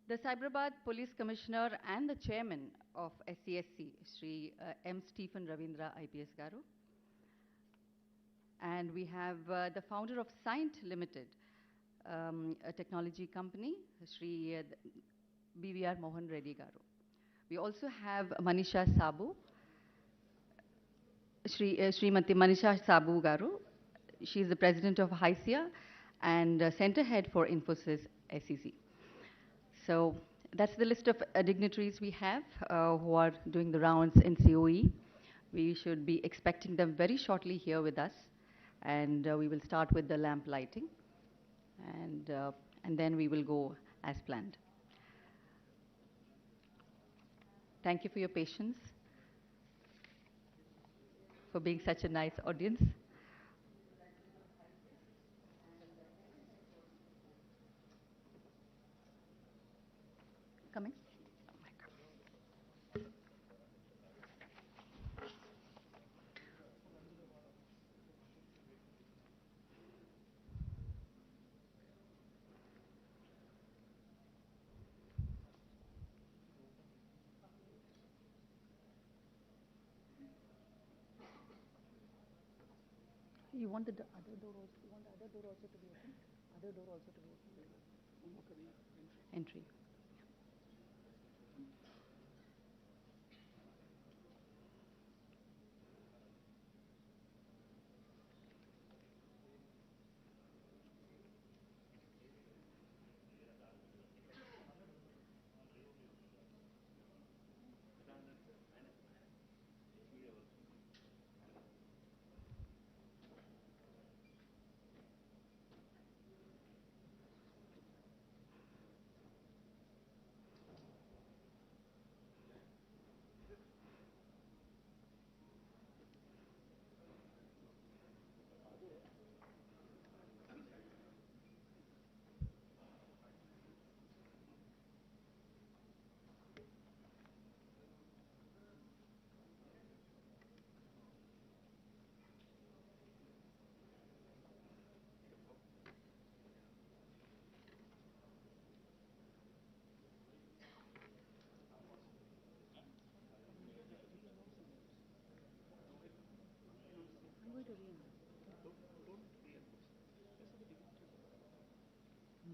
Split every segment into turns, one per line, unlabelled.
The Cyberbad Police Commissioner and the Chairman of SCSC, Sri M. Stephen Ravindra IPS Garu. And we have the founder of Scient Limited, a technology company, Sri BVR Mohan Reddy Garu. We also have Manisha Sabu, Srimati Manisha Sabu Garu. She is the president of HICIA and center head for Infosys SEC. So that's the list of dignitaries we have who are doing the rounds in COE. We should be expecting them very shortly here with us. And we will start with the lamp lighting. And then we will go as planned. Thank you for your patience, for being such a nice audience. Coming. You want the other door also? You want the other door also to be open? Other door also to be open? Entry.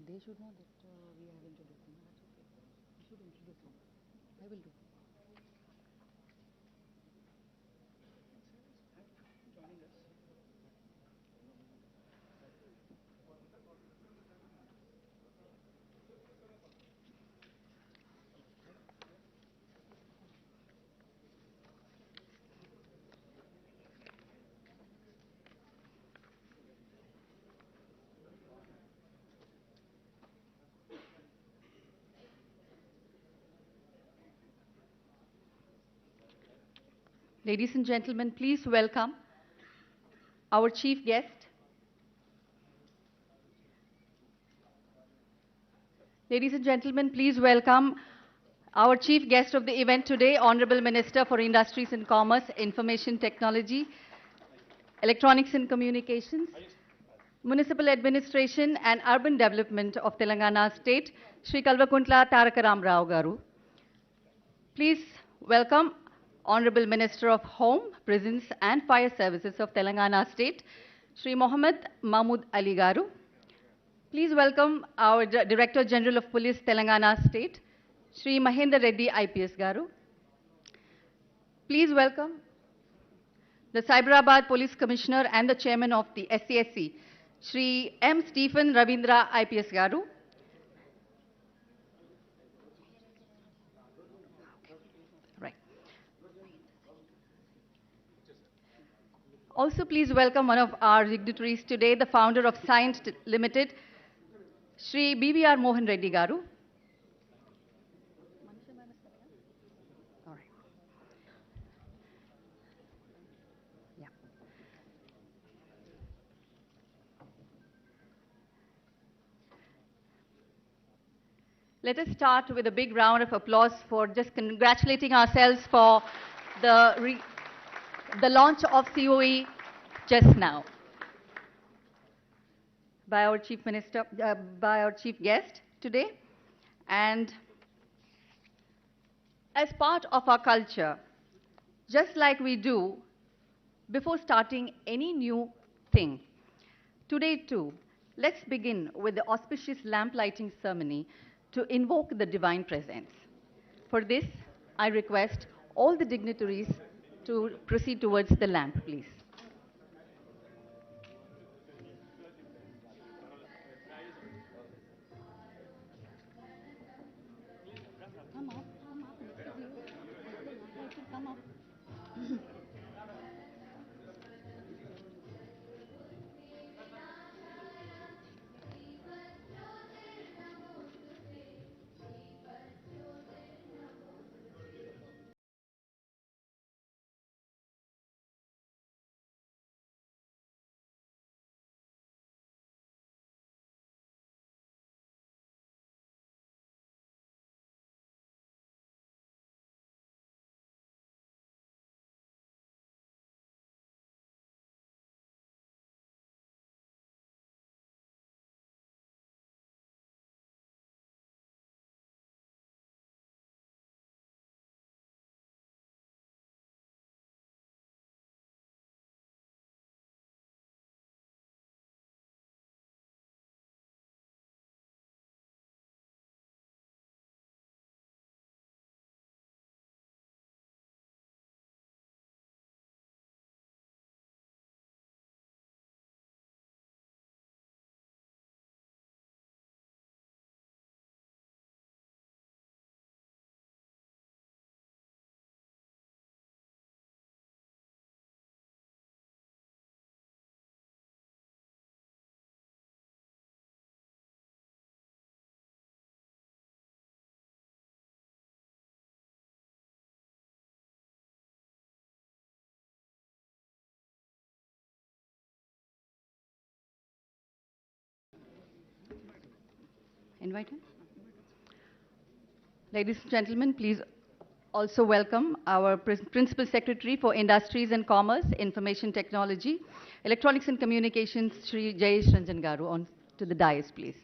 They should know that we have introduced them. That's okay. We should introduce them. I will do. Ladies and gentlemen, please welcome our chief guest. Ladies and gentlemen, please welcome our chief guest of the event today, Honorable Minister for Industries and Commerce, Information Technology, Electronics and Communications, Municipal Administration and Urban Development of Telangana State, Shri Kalvakuntla Taraka Rao Garu. Please welcome Honorable Minister of Home, Prisons and Fire Services of Telangana State, Shri Mohammed Mahmood Ali Garu. Please welcome our Director General of Police, Telangana State, Shri Mahendra Reddy IPS Garu. Please welcome the Cyberabad Police Commissioner and the Chairman of the SCSC, Shri M. Stephen Ravindra IPS Garu. Also, please welcome one of our dignitaries today, the founder of Scient Limited, Sri BVR Mohan Reddy Garu. All right. Yeah. Let us start with a big round of applause for just congratulating ourselves for the launch of COE just now by our chief guest today. And as part of our culture, just like we do before starting any new thing. Today too, let's begin with the auspicious lamp lighting ceremony to invoke the divine presence. For this, I request all the dignitaries to proceed towards the lamp, please. Invite him. Ladies and gentlemen, please also welcome our Principal Secretary for Industries and Commerce, Information Technology, Electronics and Communications, Sri Jayesh Ranjan Garu, on to the dais, please.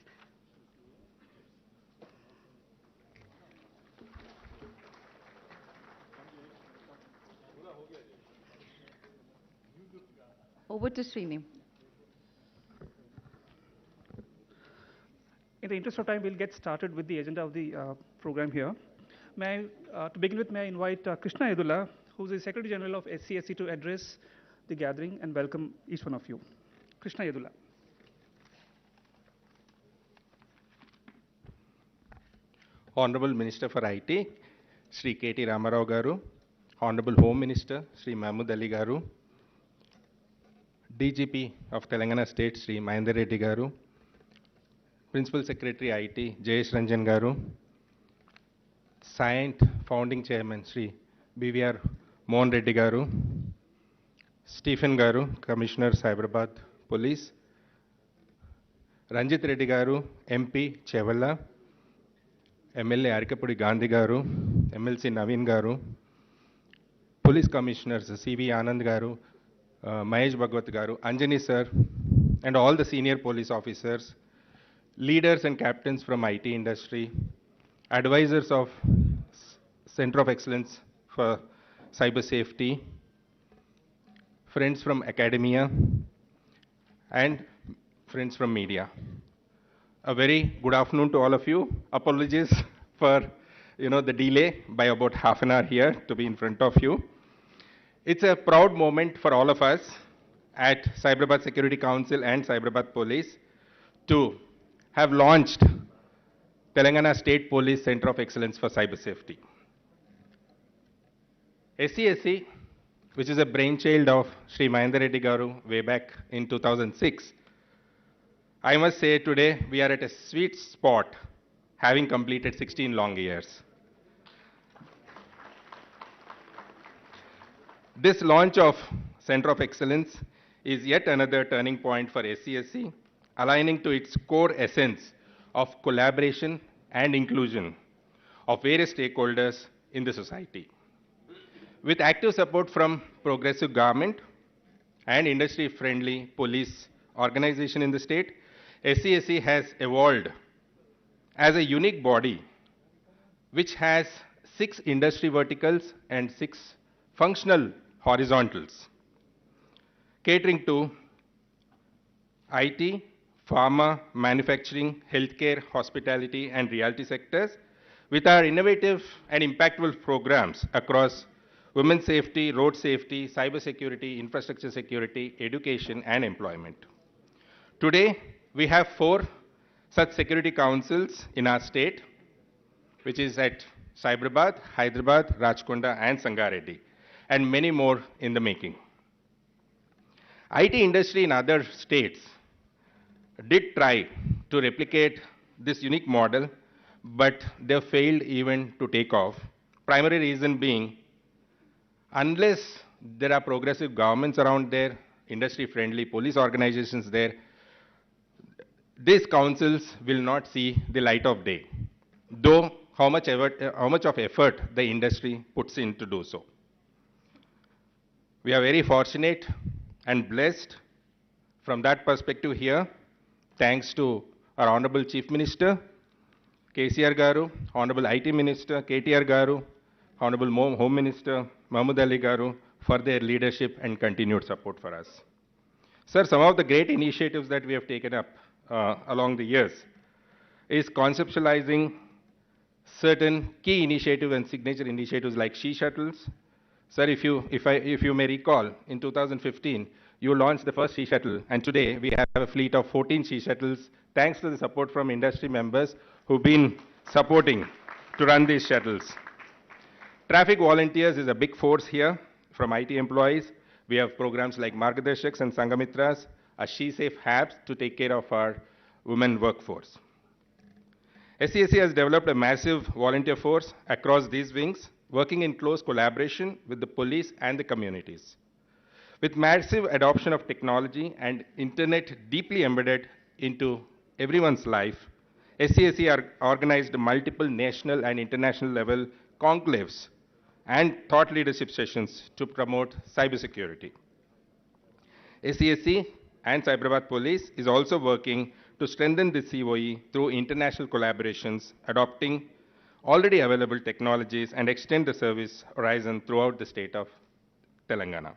Over to Srini.
In the interest of time, we'll get started with the agenda of the program here. To begin with, may I invite Krishna Yedula, who is the Secretary General of SCSC, to address the gathering and welcome each one of you. Krishna Yedula.
Honorable Minister for IT, Sri KT Ramarao Garu, Honorable Home Minister, Sri Mahmood Ali Garu, DGP of Telangana State, Sri Mahendra Reddy Garu, Principal Secretary IT, Jayesh Ranjan Garu, Scient Founding Chairman, Sri BVR Mohan Reddy Garu, Stephen Garu, Commissioner Cyberbad Police, Ranjit Reddy Garu, MP Chevalla, MLA Arikapudi Gandhi Garu, MLC Naveen Garu, Police Commissioners CV Anand Garu, Mahesh Bhagwat Garu, Anjani Sir, and all the senior police officers, leaders and captains from IT industry, advisors of Center of Excellence for Cyber Safety, friends from academia, and friends from media. A very good afternoon to all of you. Apologies for the delay by about half an hour here to be in front of you. It's a proud moment for all of us at Cyberbad Security Council and Cyberbad Police to have launched Telangana State Police Center of Excellence for Cyber Safety. SCSC, which is a brainchild of Sri Mahendra Reddy Garu way back in 2006, I must say today we are at a sweet spot, having completed 16 long years. This launch of Center of Excellence is yet another turning point for SCSC, aligning to its core essence of collaboration and inclusion of various stakeholders in the society. With active support from progressive government and industry-friendly police organization in the state, SCSC has evolved as a unique body which has 6 industry verticals and 6 functional horizontals, catering to IT, pharma, manufacturing, healthcare, hospitality, and realty sectors, with our innovative and impactful programs across women's safety, road safety, cyber security, infrastructure security, education, and employment. Today, we have 4 such security councils in our state, which is at Cyberbad, Hyderabad, Rajkonda, and Sangareddy, and many more in the making. IT industry in other states did try to replicate this unique model, but they failed even to take off. Primary reason being, unless there are progressive governments around there, industry-friendly police organizations there, these councils will not see the light of day, though how much of effort the industry puts in to do so. We are very fortunate and blessed from that perspective here, thanks to our Honorable Chief Minister, KCR Garu, Honorable IT Minister, KTR Garu, Honorable Home Minister, Mahmood Ali Garu, for their leadership and continued support for us. Sir, some of the great initiatives that we have taken up along the years is conceptualizing certain key initiatives and signature initiatives like She Shuttles. Sir, if you may recall, in 2015, you launched the first She Shuttle, and today we have a fleet of 14 She Shuttles, thanks to the support from industry members who've been supporting to run these shuttles. Traffic volunteers is a big force here from IT employees. We have programs like Margadharshaks and Sangamitras, a She Safe Hubs to take care of our women workforce. SCSC has developed a massive volunteer force across these wings, working in close collaboration with the police and the communities. With massive adoption of technology and internet deeply embedded into everyone's life, SCSC organized multiple national and international level conclaves and thought leadership sessions to promote cybersecurity. SCSC and Cyberbad Police is also working to strengthen the COE through international collaborations, adopting already available technologies and extend the service horizon throughout the state of Telangana.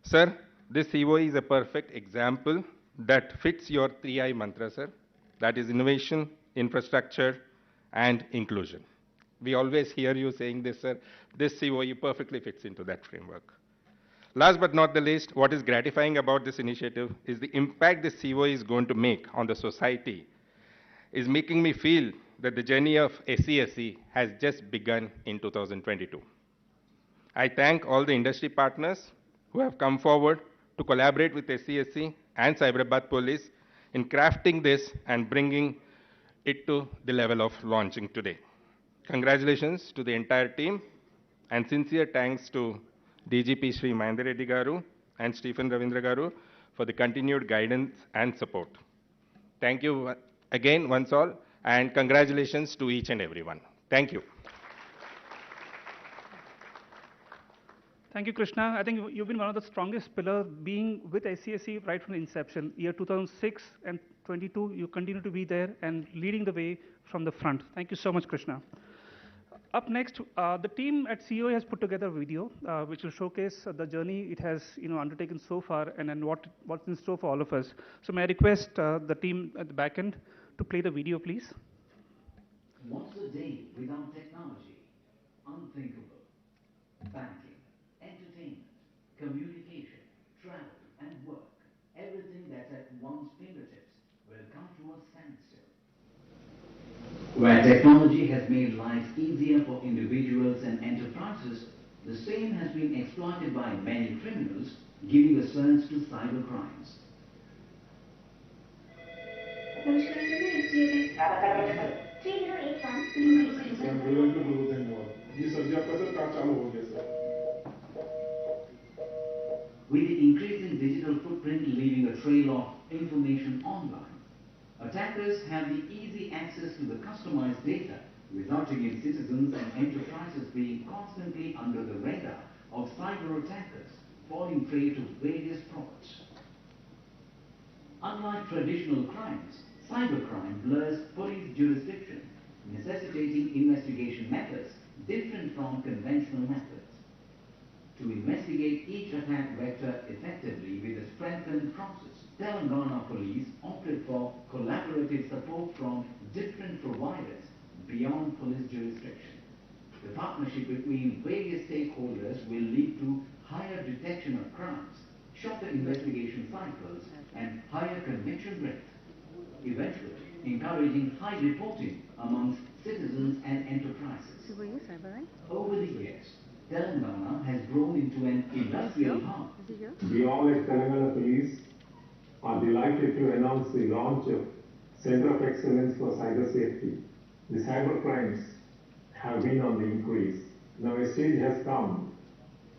Sir, this COE is a perfect example that fits your 3I mantra, sir. That is innovation, infrastructure, and inclusion. We always hear you saying this, sir. This COE perfectly fits into that framework. Last but not the least, what is gratifying about this initiative is the impact this COE is going to make on the society is making me feel that the journey of SCSC has just begun in 2022. I thank all the industry partners who have come forward to collaborate with SCSC and Cyberbad Police in crafting this and bringing it to the level of launching today. Congratulations to the entire team, and sincere thanks to DGP Sri Mahendra Reddy Garu and Stephen Ravindra Garu for the continued guidance and support. Thank you again once all, and congratulations to each and everyone. Thank you.
Thank you, Krishna. I think you've been one of the strongest pillars, being with SCSC right from the inception. Year 2006 and 22, you continue to be there and leading the way from the front. Thank you so much, Krishna. Up next, the team at COA has put together a video which will showcase the journey it has undertaken so far and what's in store for all of us. So may I request the team at the back end to play the video, please.
What's a day without technology? Unthinkable. Banking, entertainment, communication, travel, and work. Everything that's at one's fingertips will come to a standstill. Where technology has made life easier for individuals and enterprises, the same has been exploited by many criminals, giving a surge to cyber crimes. With the increasing digital footprint leaving a trail of information online, attackers have the easy access to the customized data, resulting in citizens and enterprises being constantly under the radar of cyber attackers, falling prey to various frauds. Unlike traditional crimes, cybercrime blurs police jurisdiction, necessitating investigation methods different from conventional methods. To investigate each attack vector effectively with a strengthened process, Telangana Police opted for collaborative support from different providers beyond police jurisdiction. The partnership between various stakeholders will lead to higher detection of crimes, shorter investigation cycles, and higher conviction rates, eventually encouraging high reporting amongst citizens and enterprises. Over the years, Telangana has grown into an industrial hub.
We all at Telangana Police are delighted to announce the launch of Center of Excellence for Cyber Safety. The cyber crimes have been on the increase. Now a stage has come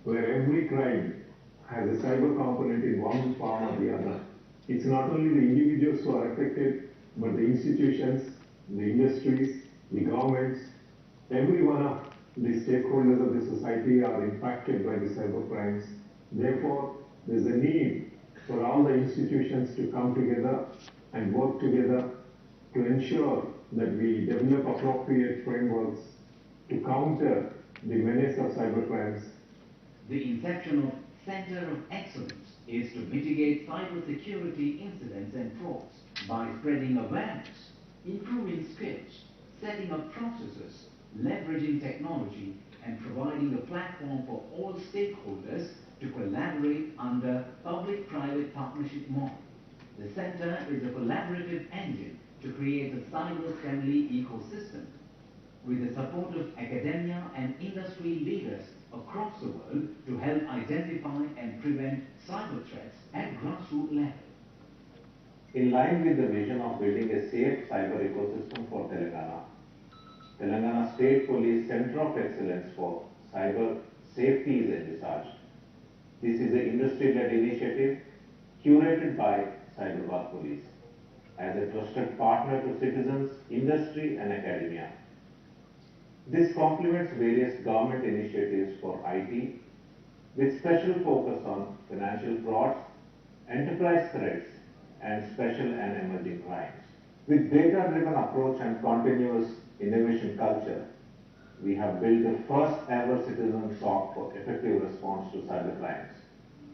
where every crime has a cyber component in one form or the other. It's not only the individuals who are affected, but the institutions, the industries, the governments, every one of the stakeholders of the society are impacted by the cyber crimes. Therefore, there's a need for all the institutions to come together and work together to ensure that we develop appropriate frameworks to counter the menace of cyber crimes.
The inception of Center of Excellence is to mitigate cybersecurity incidents and frauds by spreading awareness, improving skills, setting up processes, leveraging technology, and providing a platform for all stakeholders to collaborate under public-private partnership model. The center is a collaborative engine to create a cyber-friendly ecosystem. With the support of academia and industry leaders across the world to help identify and prevent cyber threats at grassroots level.
In line with the vision of building a safe cyber ecosystem for Telangana, Telangana State Police Center of Excellence for Cyber Safety is envisaged. This is an industry-led initiative curated by Cyberbad Police as a trusted partner to citizens, industry and academia. This complements various government initiatives for IT with special focus on financial frauds, enterprise threats and special and emerging crimes. With data-driven approach and continuous innovation culture, we have built the first ever citizen SOC for effective response to cyber crimes,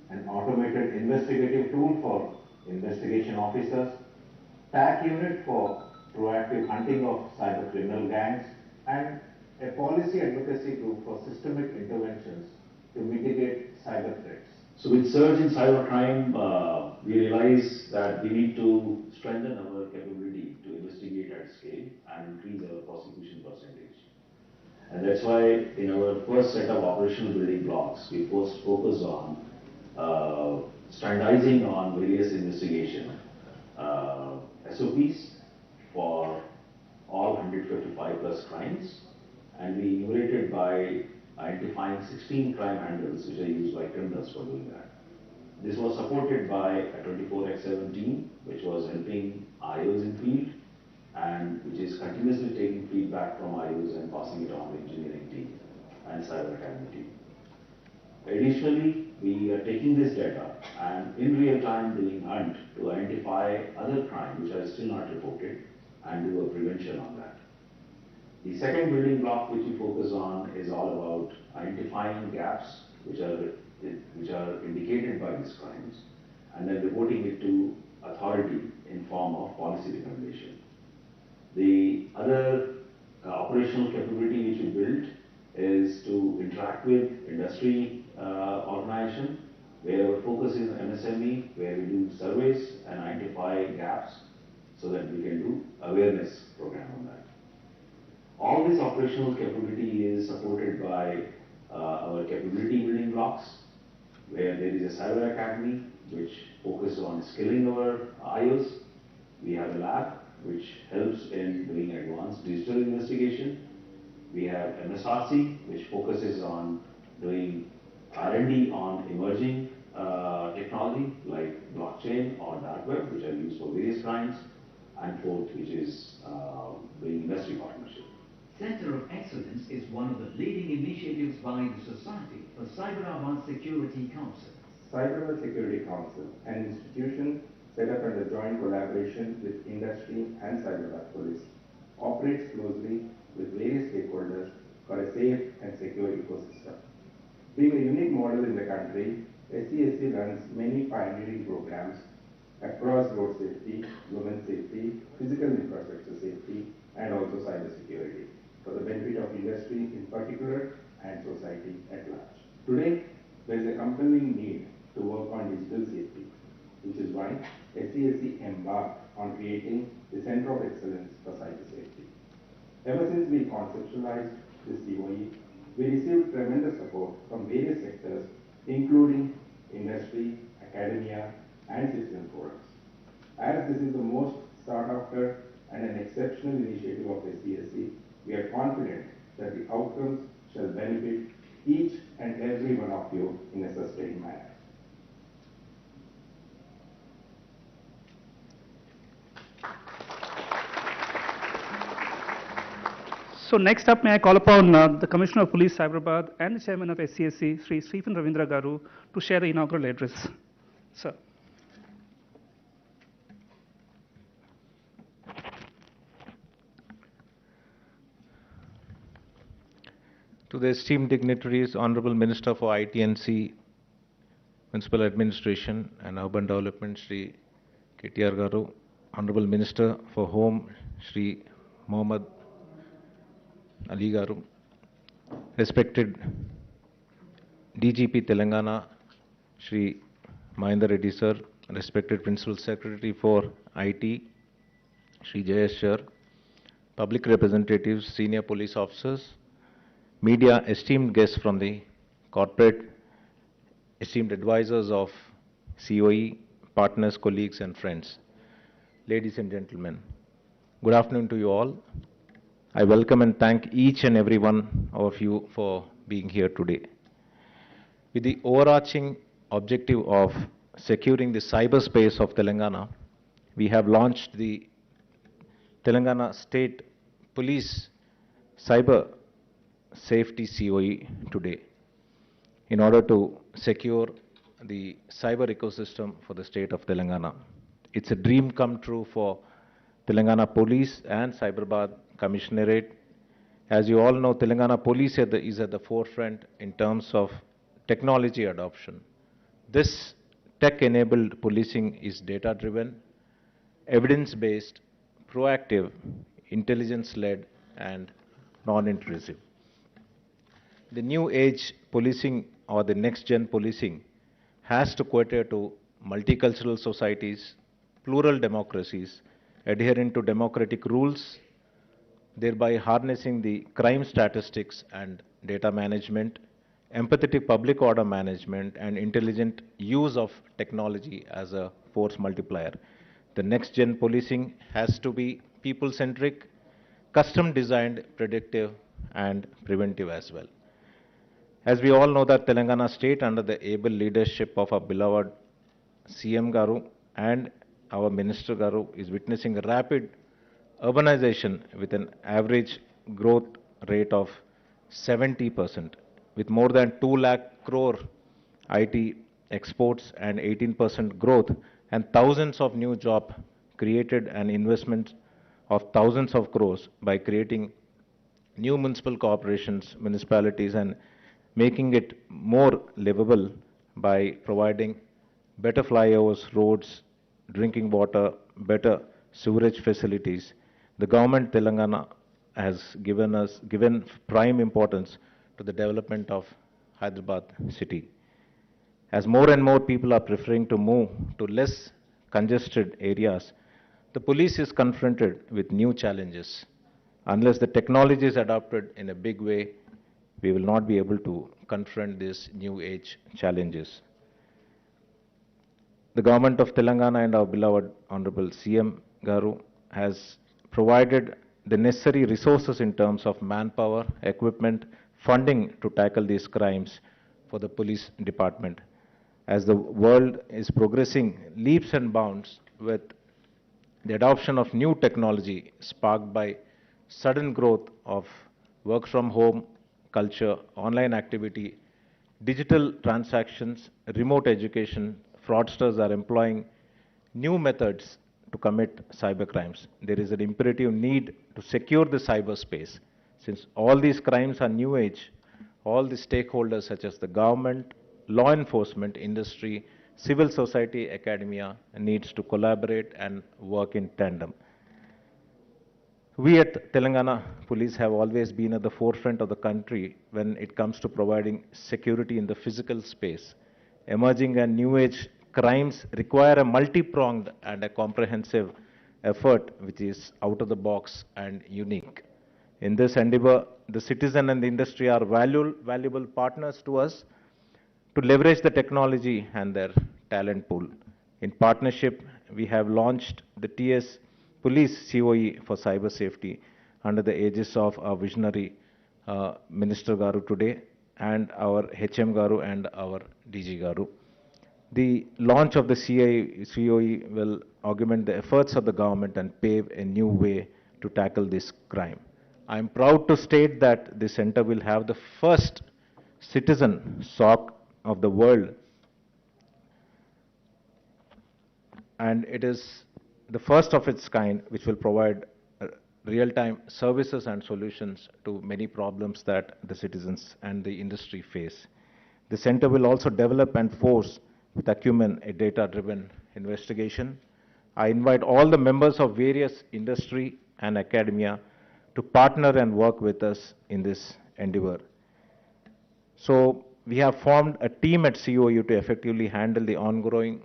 an automated investigative tool for investigation officers, TAC unit for proactive hunting of cyber criminal gangs, and a policy advocacy group for systemic interventions to mitigate cyber threats.
So with surge in cybercrime, we realize that we need to strengthen our capability to investigate at scale and increase our prosecution percentage. And that's why in our first set of operational building blocks, we first focus on standardizing on various investigation SOPs for all 155 plus crimes, and we enumerated by identifying 16 crime handles which are used by criminals for doing that. This was supported by a 24x7 team which was helping IOs in field and which is continuously taking feedback from IOs and passing it on to engineering team and cyber academy team. Additionally, we are taking this data and in real time doing hunt to identify other crimes which are still not reported and do a prevention on that. The second building block which we focus on is all about identifying gaps which are indicated by these crimes and then reporting it to authority in form of policy recommendation. The other operational capability which we built is to interact with industry organization where our focus is MSME, where we do surveys and identify gaps so that we can do awareness program on that. All this operational capability is supported by our capability building blocks, where there is a cyber academy which focuses on skilling our IOs. We have a lab which helps in doing advanced digital investigation. We have MSRC which focuses on doing R&D on emerging technology like blockchain or dark web, which are used for various crimes. And fourth, which is doing industry partnership.
Center of Excellence is one of the leading initiatives by the Society for Cyberabad Security Council.
Cyber Security Council, an institution set up under joint collaboration with industry and Cyberbad Police, operates closely with various stakeholders for a safe and secure ecosystem. Being a unique model in the country, SCSC runs many pioneering programs across road safety, women safety, physical infrastructure safety, and also cyber security for the benefit of industry in particular and society at large. Today, there is a compelling need to work on digital safety, which is why SCSC embarked on creating the Center of Excellence for Cyber Safety. Ever since we conceptualized this COE, we received tremendous support from various sectors, including industry, academia, and citizen forums. As this is the most sought after and an exceptional initiative of SCSC, we are confident that the outcomes shall benefit each and every one of you in a sustained manner.
So next up, may I call upon the Commissioner of Police, Cyberbad, and the Chairman of SCSC, Sri Stephen Ravindra Garu, to share the inaugural address. Sir.
To the esteemed dignitaries, Honorable Minister for IT&C, Municipal Administration and Urban Development, Sri KTR Garu, Honorable Minister for Home, Sri Mohammad Ali Garu, respected DGP Telangana, Sri Mahendra Reddy Sir, respected Principal Secretary for IT, Sri Jayesh Sir, public representatives, senior police officers, media, esteemed guests from the corporate, esteemed advisors of COE, partners, colleagues, and friends. Ladies and gentlemen, good afternoon to you all. I welcome and thank each and every one of you for being here today. With the overarching objective of securing the cyberspace of Telangana, we have launched the Telangana State Police Cyber Safety COE today in order to secure the cyber ecosystem for the state of Telangana. It's a dream come true for Telangana Police and Cyberbad Commissionerate. As you all know, Telangana Police is at the forefront in terms of technology adoption. This tech-enabled policing is data-driven, evidence-based, proactive, intelligence-led, and non-intrusive. The new age policing or the next-gen policing has to cater to multicultural societies, plural democracies, adhering to democratic rules, thereby harnessing the crime statistics and data management, empathetic public order management, and intelligent use of technology as a force multiplier. The next-gen policing has to be people-centric, custom-designed, predictive, and preventive as well. As we all know that Telangana state under the able leadership of our beloved CM Garu and our Minister Garu is witnessing a rapid urbanization with an average growth rate of 70%, with more than 2 lakh crore IT exports and 18% growth and thousands of new jobs created and investment of thousands of crores by creating new municipal corporations, municipalities, and making it more livable by providing better flyovers, roads, drinking water, better sewerage facilities. The government Telangana has given prime importance to the development of Hyderabad city. As more and more people are preferring to move to less congested areas, the police is confronted with new challenges. Unless the technology is adopted in a big way, we will not be able to confront these new age challenges. The government of Telangana and our beloved Honorable CM Garu has provided the necessary resources in terms of manpower, equipment, funding to tackle these crimes for the police department. As the world is progressing leaps and bounds with the adoption of new technology sparked by sudden growth of work from home culture, online activity, digital transactions, remote education, fraudsters are employing new methods to commit cyber crimes. There is an imperative need to secure the cyberspace.
Since all these crimes are new age, all the stakeholders such as the government, law enforcement, industry, civil society, academia needs to collaborate and work in tandem. We at Telangana Police have always been at the forefront of the country when it comes to providing security in the physical space. Emerging and new age crimes require a multi-pronged and a comprehensive effort which is out of the box and unique. In this endeavor, the citizen and the industry are valuable partners to us to leverage the technology and their talent pool. In partnership, we have launched the TS Police COE for cyber safety under the aegis of our visionary Minister Garu today and our HM Garu and our DG Garu. The launch of the COE will augment the efforts of the government and pave a new way to tackle this crime. I am proud to state that the center will have the first citizen SOC of the world, and it is the first of its kind which will provide real-time services and solutions to many problems that the citizens and the industry face. The center will also develop and force with acumen a data-driven investigation. I invite all the members of various industry and academia to partner and work with us in this endeavor. So we have formed a team at COU to effectively handle the ongoing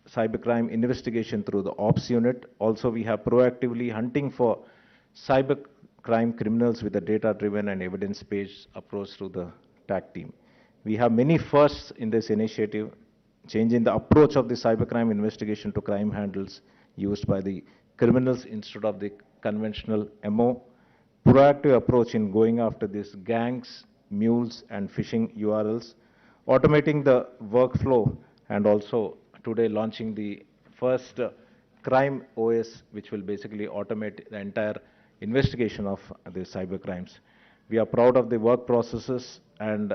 cybercrime investigation through the Ops unit. Also, we have proactively hunting for cybercrime criminals with a data-driven and evidence-based approach through the TAC team. We have many firsts in this initiative, changing the approach of the cybercrime investigation to crime handles used by the criminals instead of the conventional MO. Proactive approach in going after these gangs, mules, and phishing URLs, automating the workflow, and also today launching the first crime OS, which will basically automate the entire investigation of the cyber crimes. We are proud of the work processes and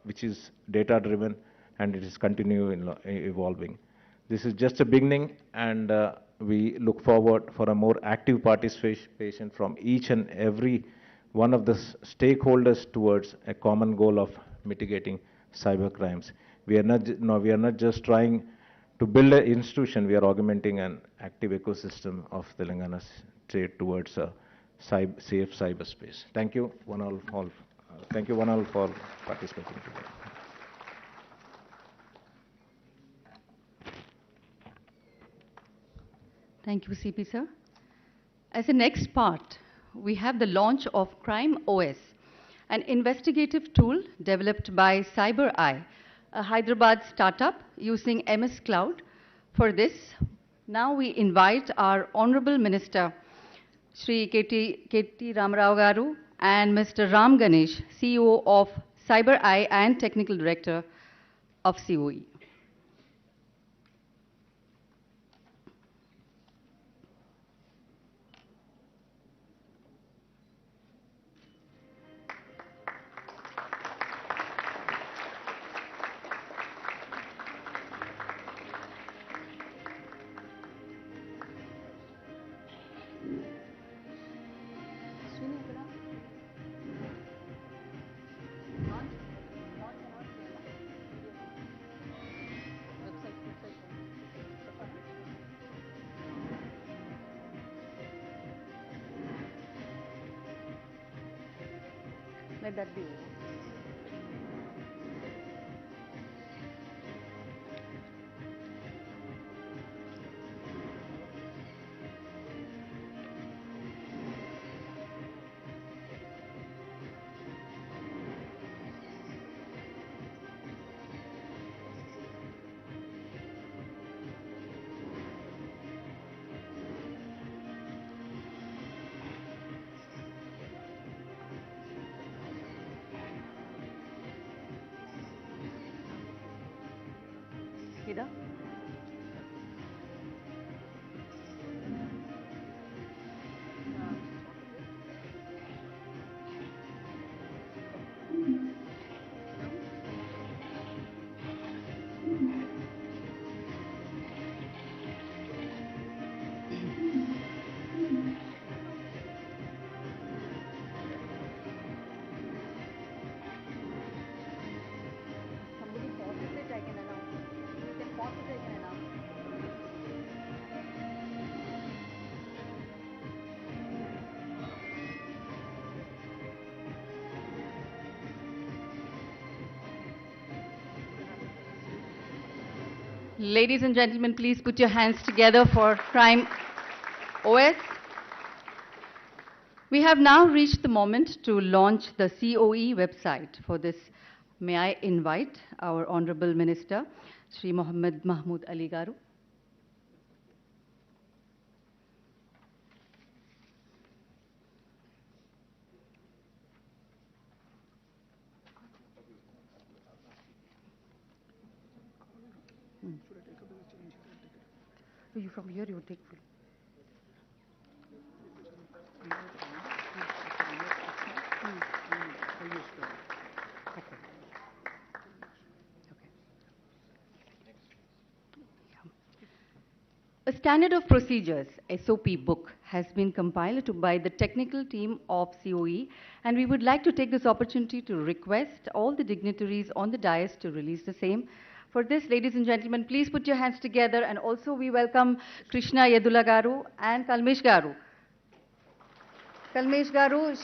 which is data driven, and it is continuing evolving. This is just a beginning, and we look forward for a more active participation from each and every one of the stakeholders towards a common goal of mitigating cyber crimes. We are not just trying to build an institution, we are augmenting an active ecosystem of Telangana state towards a safe cyberspace. Thank you one all for participating today.
Thank you, CP sir. As a next part, we have the launch of Crime OS, an investigative tool developed by Cyberbad, a Hyderabad startup using MS Cloud. For this, now we invite our Honorable Minister, Shri KT Ramarao Garu, and Mr. Ram Ganesh, CEO of Cyberbad and Technical Director of COE. Let that be. Hida? Ladies and gentlemen, please put your hands together for Crime OS. We have now reached the moment to launch the COE website. For this, may I invite our Honorable Minister, Shri Mahmood Ali Garu. You from here, you take full. A standard of procedures, SOP book, has been compiled by the technical team of COE, and we would like to take this opportunity to request all the dignitaries on the dais to release the same. For this, ladies and gentlemen, please put your hands together, and also we welcome Krishna Yedula Garu and Kalmesh Garu. Kalmesh Garu,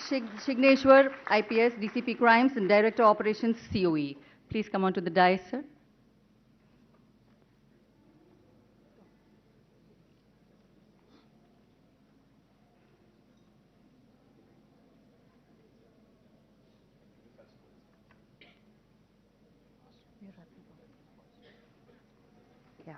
Shigneshwar, IPS, DCP Crimes, and Director Operations, COE. Please come on to the dais, sir. Yeah.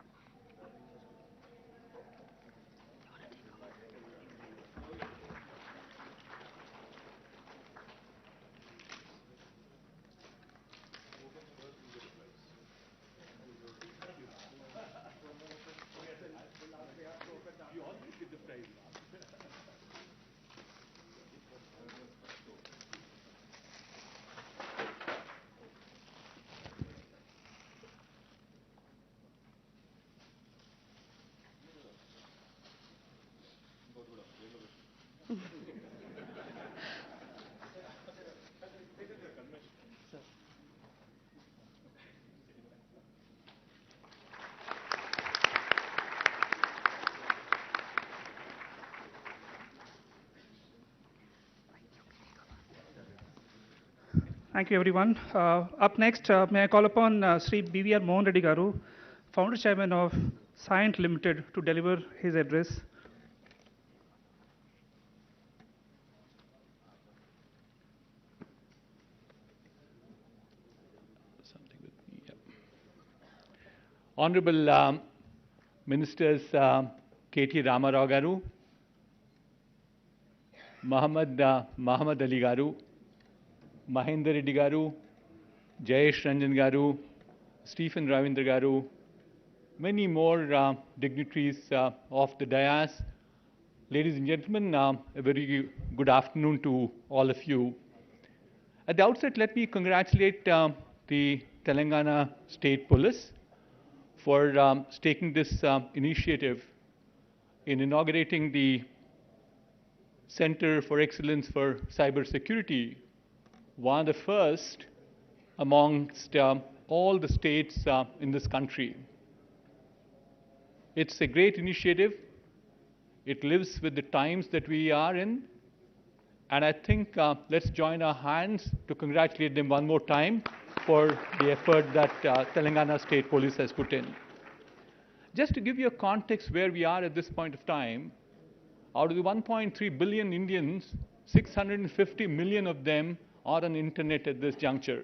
Thank you, everyone. Up next, may I call upon Sri BVR Mohan Reddy Garu, Founder Chairman of Scient Limited, to deliver his address.
Honorable Ministers KT Ramarao Garu, Muhammad Ali Garu, Mahendra Reddy Garu, Jayesh Ranjan Garu, Stephen Ravindra Garu, many more dignitaries of the dais. Ladies and gentlemen, a very good afternoon to all of you. At the outset, let me congratulate the Telangana State Police for taking this initiative in inaugurating the Center for Excellence for Cybersecurity, one of the first amongst all the states in this country. It's a great initiative. It lives with the times that we are in. And I think let's join our hands to congratulate them one more time for the effort that Telangana State Police has put in. Just to give you a context where we are at this point of time, out of the 1.3 billion Indians, 650 million of them are on the internet at this juncture.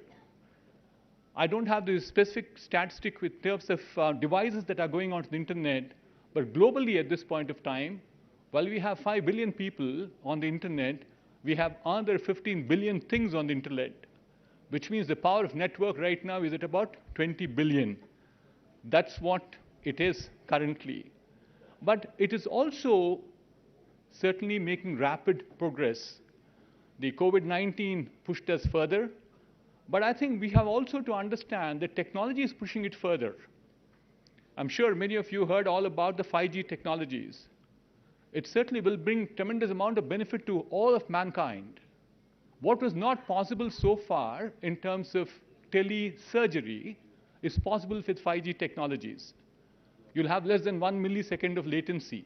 I don't have the specific statistic in terms of devices that are going onto the internet, but globally at this point of time, while we have 5 billion people on the internet, we have another 15 billion things on the internet, which means the power of network right now is at about 20 billion. That's what it is currently. But it is also certainly making rapid progress. The COVID-19 pushed us further, but I think we have also to understand that technology is pushing it further. I'm sure many of you heard all about the 5G technologies. It certainly will bring tremendous amount of benefit to all of mankind. What was not possible so far in terms of telesurgery is possible with 5G technologies. You'll have less than 1 millisecond of latency.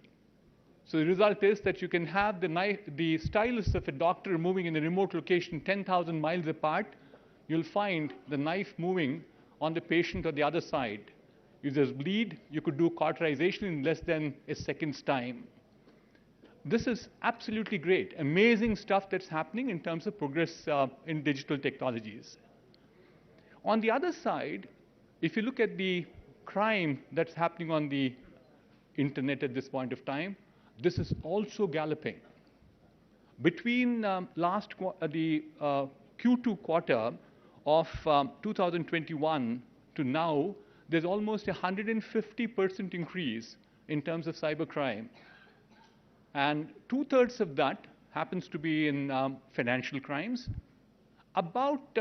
So the result is that you can have the stylus of a doctor moving in a remote location 10,000 miles apart. You'll find the knife moving on the patient on the other side. users bleed, you could do cauterization in less than a second's time. This is absolutely great, amazing stuff that's happening in terms of progress in digital technologies. On the other side, if you look at the crime that's happening on the internet at this point of time, this is also galloping. Between the Q2 quarter of 2021 to now, there's almost a 150% increase in terms of cybercrime. And 2/3 of that happens to be in financial crimes. About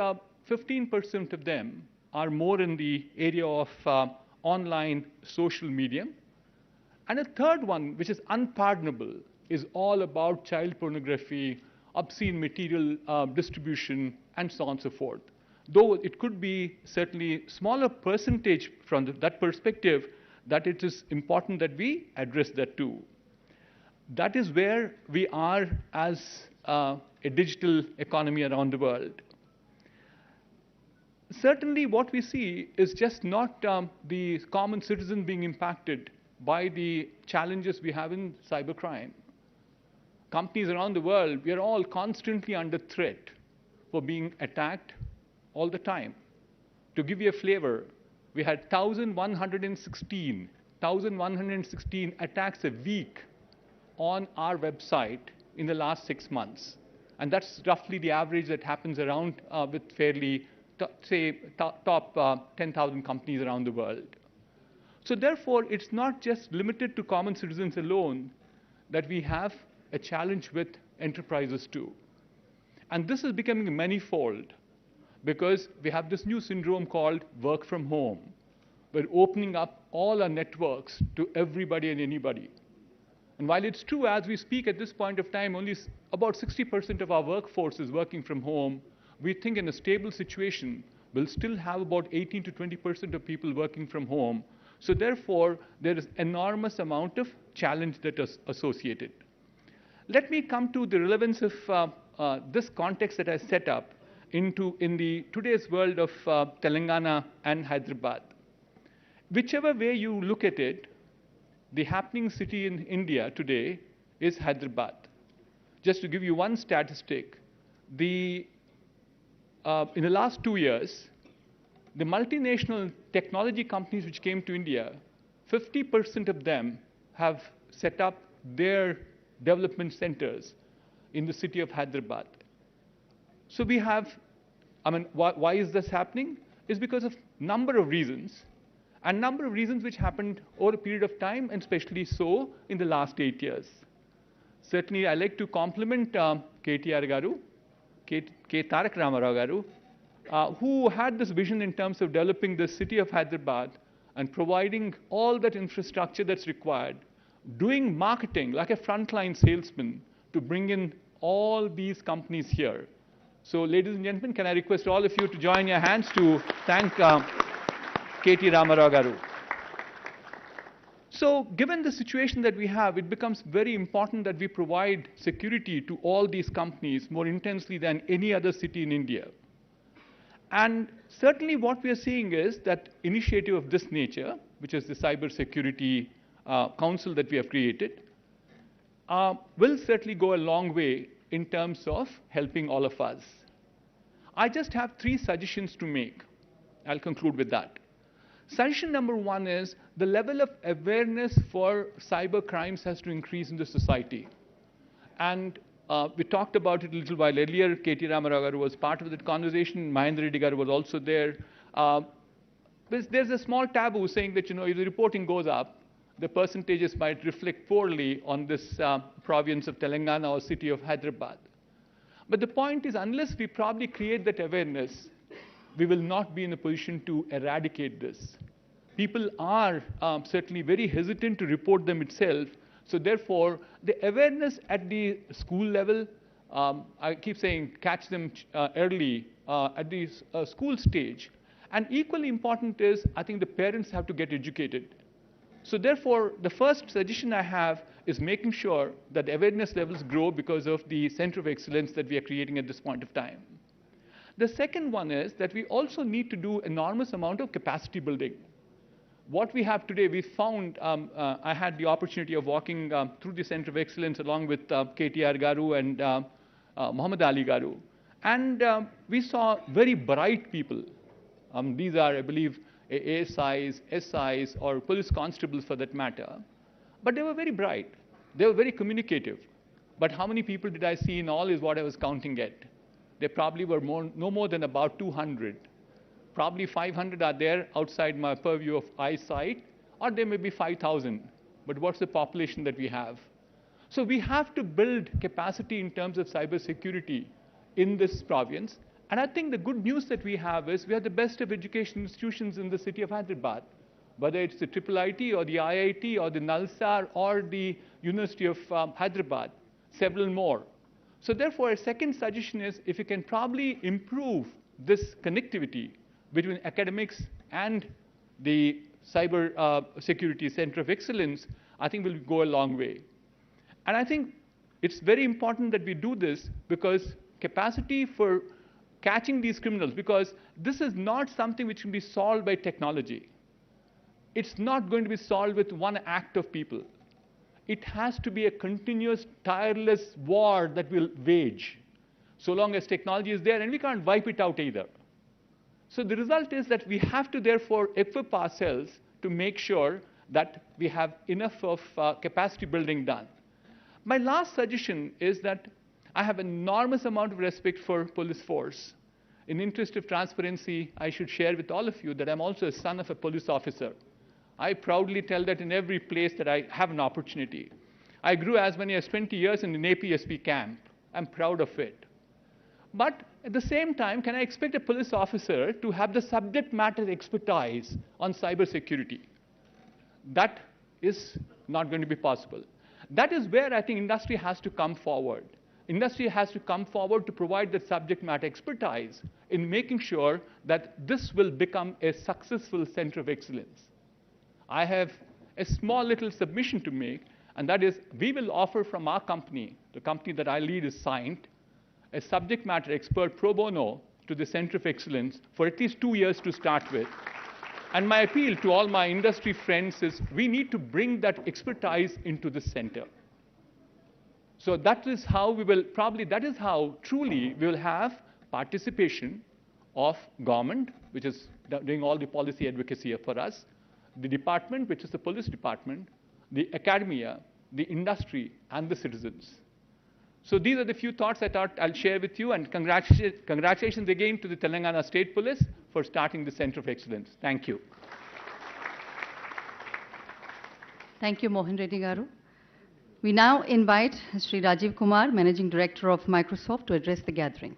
15% of them are more in the area of online social media. And a third one, which is unpardonable, is all about child pornography, obscene material distribution, and so on and so forth. Though it could be certainly smaller percentage from that perspective, that it is important that we address that too. That is where we are as a digital economy around the world. Certainly what we see is just not the common citizen being impacted by the challenges we have in cybercrime. Companies around the world, we are all constantly under threat for being attacked all the time. To give you a flavor, we had 1,116 attacks a week on our website in the last 6 months. And that's roughly the average that happens around with fairly, top 10,000 companies around the world. So therefore, it's not just limited to common citizens alone that we have a challenge with enterprises too. And this is becoming manifold because we have this new syndrome called work from home. We're opening up all our networks to everybody and anybody. And while it's true, as we speak at this point of time, only about 60% of our workforce is working from home, we think in a stable situation, we'll still have about 18 to 20% of people working from home. So therefore, there is enormous amount of challenge that is associated. Let me come to the relevance of this context that I set up in the today's world of Telangana and Hyderabad. Whichever way you look at it, the happening city in India today is Hyderabad. Just to give you one statistic, in the last 2 years, the multinational technology companies which came to India, 50% of them have set up their development centers in the city of Hyderabad. So we have, why is this happening? It's because of number of reasons, and number of reasons which happened over a period of time, and especially so in the last 8 years. Certainly, I like to compliment KTR garu, K. Tarak Ramarao garu, who had this vision in terms of developing the city of Hyderabad and providing all that infrastructure that's required, doing marketing like a frontline salesman to bring in all these companies here. So, ladies and gentlemen, can I request all of you to join your hands to thank KT Ramarao garu. So, given the situation that we have, it becomes very important that we provide security to all these companies more intensely than any other city in India. And certainly what we are seeing is that initiative of this nature, which is the Cyber Security Council that we have created, will certainly go a long way in terms of helping all of us. I just have 3 suggestions to make. I'll conclude with that. Suggestion number 1 is the level of awareness for cyber crimes has to increase in the society. And we talked about it a little while earlier. KT Ramarao garu was part of that conversation. Mahendra Reddy garu was also there. There's a small taboo saying that, if the reporting goes up, the percentages might reflect poorly on this province of Telangana or city of Hyderabad. But the point is, unless we probably create that awareness, we will not be in a position to eradicate this. People are certainly very hesitant to report them itself. So therefore, the awareness at the school level, I keep saying catch them early at the school stage. And equally important is, I think the parents have to get educated. So therefore, the first suggestion I have is making sure that awareness levels grow because of the center of excellence that we are creating at this point of time. The second one is that we also need to do enormous amount of capacity building. what we have today, we found, I had the opportunity of walking through the Center of Excellence along with KTR Garu and Muhammad Ali Garu. And we saw very bright people. These are, I believe, ASIs, SIs, or police constables for that matter. But they were very bright. They were very communicative. But how many people did I see in all is what I was counting at. They probably were no more than about 200. Probably 500 are there outside my purview of eyesight, or there may be 5,000. But what's the population that we have? So we have to build capacity in terms of cybersecurity in this province. And I think the good news that we have is we are the best of education institutions in the city of Hyderabad, whether it's the IIIT or the IIT or the Nalsar or the University of Hyderabad, several more. So therefore, a second suggestion is if you can probably improve this connectivity between academics and the Cyber Security Center of Excellence, I think will go a long way. And I think it's very important that we do this because capacity for catching these criminals, because this is not something which can be solved by technology. It's not going to be solved with one act of people. It has to be a continuous, tireless war that we'll wage, so long as technology is there, and we can't wipe it out either. So the result is that we have to therefore equip ourselves to make sure that we have enough of capacity building done. My last suggestion is that I have enormous amount of respect for police force. In interest of transparency, I should share with all of you that I'm also a son of a police officer. I proudly tell that in every place that I have an opportunity. I grew as many as 20 years in an APSP camp. I'm proud of it. But at the same time, can I expect a police officer to have the subject matter expertise on cybersecurity? That is not going to be possible. That is where I think industry has to come forward. Industry has to come forward to provide the subject matter expertise in making sure that this will become a successful center of excellence. I have a small little submission to make, and that is we will offer from our company, the company that I lead is Cyient, a subject matter expert pro bono to the Center of Excellence for at least 2 years to start with. And my appeal to all my industry friends is we need to bring that expertise into the center. So that is how we will that is how truly we will have participation of government, which is doing all the policy advocacy for us, the department, which is the police department, the academia, the industry, and the citizens. So these are the few thoughts I thought I'll share with you, and congratulations again to the Telangana State Police for starting the Center of Excellence. Thank you.
Thank you, Mohan Reddy Garu. We now invite Sri Rajiv Kumar, Managing Director of Microsoft, to address the gathering.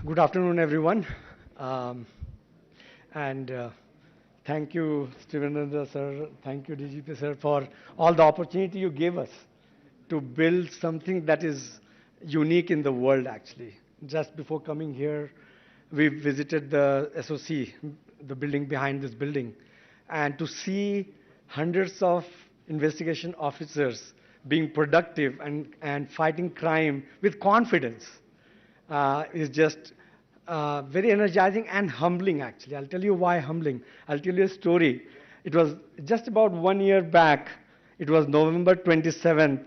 Good afternoon, everyone. Thank you, Stevenendra sir, thank you, DGP sir, for all the opportunity you gave us to build something that is unique in the world, actually. Just before coming here, we visited the SOC, the building behind this building, and to see hundreds of investigation officers being productive and fighting crime with confidence is just very energizing and humbling, actually. I'll tell you why humbling. I'll tell you a story. It was just about 1 year back. It was November 27th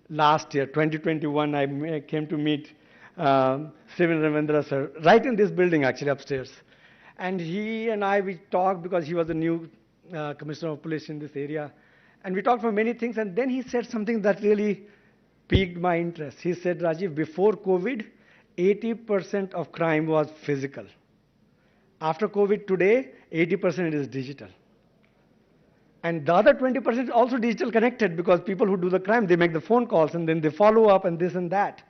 last year, 2021. I came to meet Steven Ravindra sir, right in this building, actually, upstairs. And he and we talked because he was the new Commissioner of Police in this area. And we talked for many things. And then he said something that really piqued my interest. He said, Rajiv, before COVID, 80% of crime was physical. After COVID today, 80% is digital. And the other 20% is also digital connected because people who do the crime, they make the phone calls and then they follow up and this and that.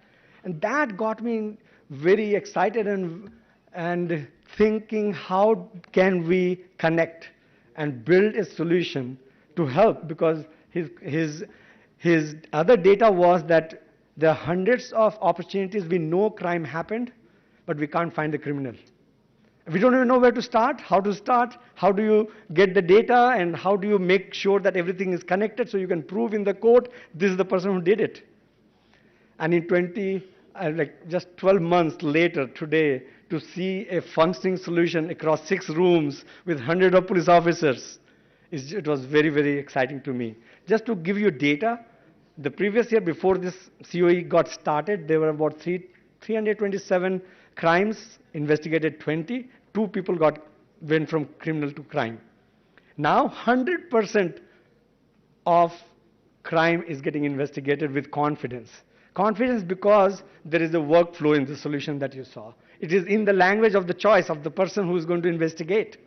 And that got me very excited and thinking, how can we connect and build a solution to help? Because his other data was that there are hundreds of opportunities. We know crime happened, but we can't find the criminal. We don't even know where to start, how do you get the data, and how do you make sure that everything is connected so you can prove in the court this is the person who did it. And in like just 12 months later today, to see a functioning solution across 6 rooms with 100 of police officers, it was very, very exciting to me. Just to give you data, the previous year before this COE got started, there were about 327 crimes, investigated 20, 2 people went from criminal to crime. Now 100% of crime is getting investigated with confidence. Confidence because there is a workflow in the solution that you saw. It is in the language of the choice of the person who is going to investigate.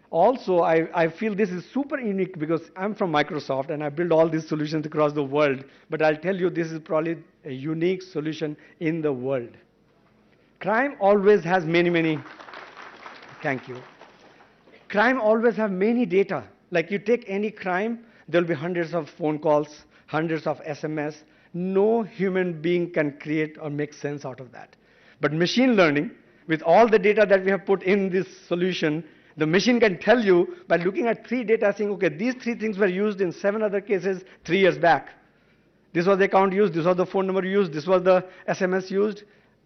Also, I feel this is super unique because I'm from Microsoft and I build all these solutions across the world, but I'll tell you this is probably a unique solution in the world. Crime always has many, thank you. Crime always have many data. Like you take any crime, there'll be hundreds of phone calls, hundreds of SMS. No human being can create or make sense out of that. But machine learning, with all the data that we have put in this solution, the machine can tell you by looking at 3 data saying, okay, these 3 things were used in 7 other cases 3 years back. This was the account used, this was the phone number used, this was the SMS used,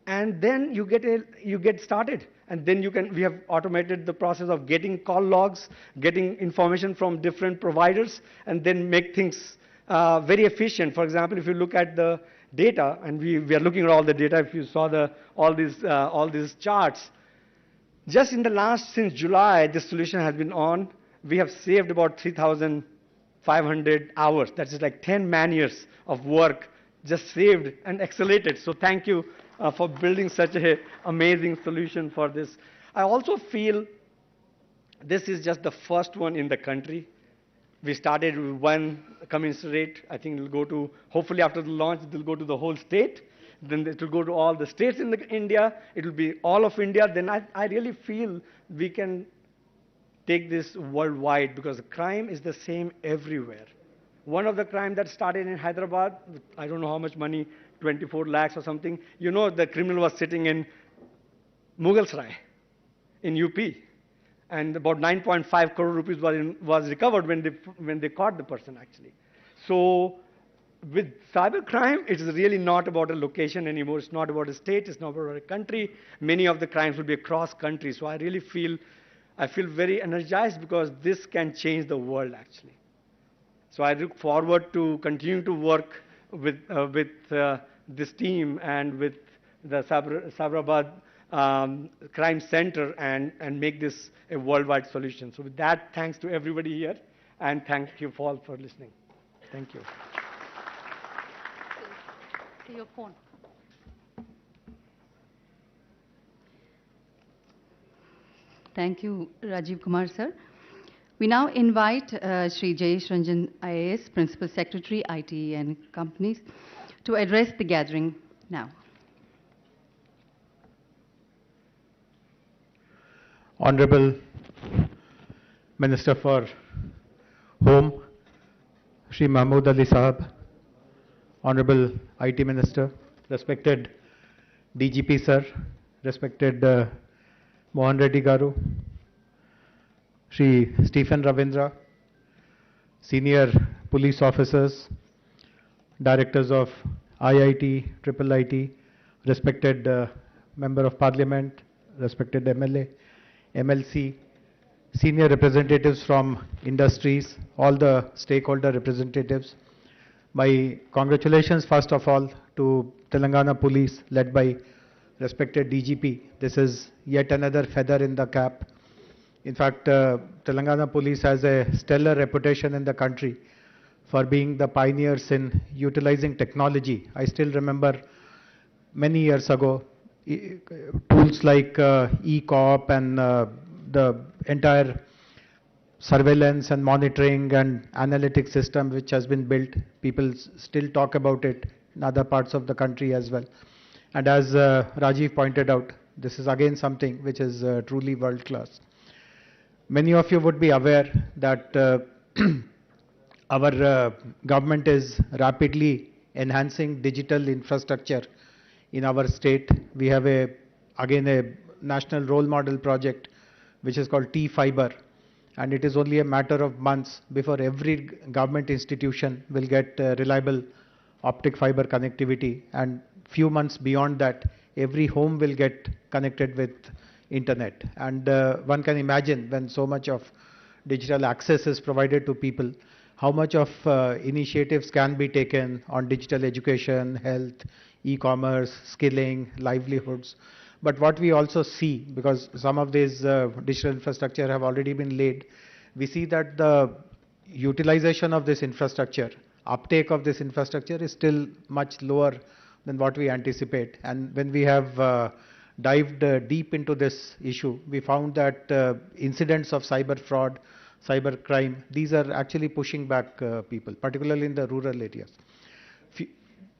and then you get started. And then we have automated the process of getting call logs, getting information from different providers, and then make things very efficient. For example, if you look at the data, and we are looking at all the data, if you saw all these charts, just in the since July, this solution has been on. We have saved about 3,500 hours. That is like 10 man-years of work just saved and accelerated. So thank you for building such an amazing solution for this. I also feel this is just the first one in the country. We started with one commissionerate. I think it will go to, hopefully after the launch, it will go to the whole state. Then it will go to all the states in India. It will be all of India. Then I really feel we can take this worldwide because crime is the same everywhere. One of the crime that started in Hyderabad, I don't know how much money, 24 lakhs or something. You know, the criminal was sitting in Mughalsarai in UP. And about 9.5 crore rupees was recovered when they caught the person, actually. So with cybercrime, it is really not about a location anymore. It's not about a state. It's not about a country. Many of the crimes will be across countries. So I really feel very energized because this can change the world, actually. So I look forward to continuing to work with this team and with the Cyberbad Crime Center and make this a worldwide solution. So with that, thanks to everybody here, and thank you all for listening. Thank you.
See your phone. Thank you, Rajiv Kumar, sir. We now invite Shri Jayesh Ranjan IAS, Principal Secretary, IT and Companies, to address the gathering now.
Honorable Minister for Home, Shri Mahmood Ali Sahab, Honorable IT Minister, respected DGP sir, respected Mohan Reddy Garu, Shri Stephen Ravindra, senior police officers, directors of IIT, Triple IT, respected Member of Parliament, respected MLA, MLC, senior representatives from industries, all the stakeholder representatives. My congratulations first of all to Telangana Police led by respected DGP. This is yet another feather in the cap. In fact, Telangana Police has a stellar reputation in the country for being the pioneers in utilizing technology. I still remember many years ago, tools like e-cop and the entire surveillance and monitoring and analytics system which has been built. People still talk about it in other parts of the country as well. And as Rajiv pointed out, this is again something which is truly world class. Many of you would be aware that our government is rapidly enhancing digital infrastructure in our state. We have again a national role model project which is called T-Fiber, and it is only a matter of months before every government institution will get reliable optic fiber connectivity, and
few months beyond that, every home will get connected with internet. And one can imagine when so much of digital access is provided to people, how much of initiatives can be taken on digital education, health, e-commerce, skilling, livelihoods. But what we also see, because some of these digital infrastructure have already been laid, we see that the utilization of this infrastructure, uptake of this infrastructure is still much lower than what we anticipate. And when we have dived deep into this issue, we found that incidents of cyber fraud, cyber crime, these are actually pushing back people, particularly in the rural areas.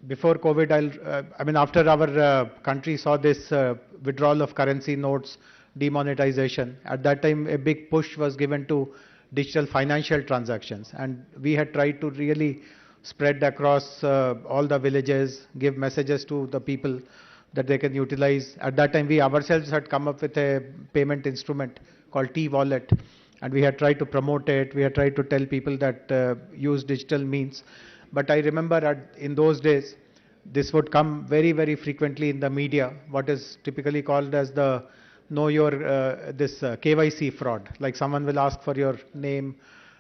Before COVID, after our country saw this withdrawal of currency notes, demonetization, at that time a big push was given to digital financial transactions. And we had tried to really spread across all the villages, give messages to the people that they can utilize. At that time, we ourselves had come up with a payment instrument called T-Wallet. And we had tried to promote it. We had tried to tell people that use digital means. But I remember in those days, this would come very, very frequently in the media, what is typically called as the know your, KYC fraud. Like someone will ask for your name,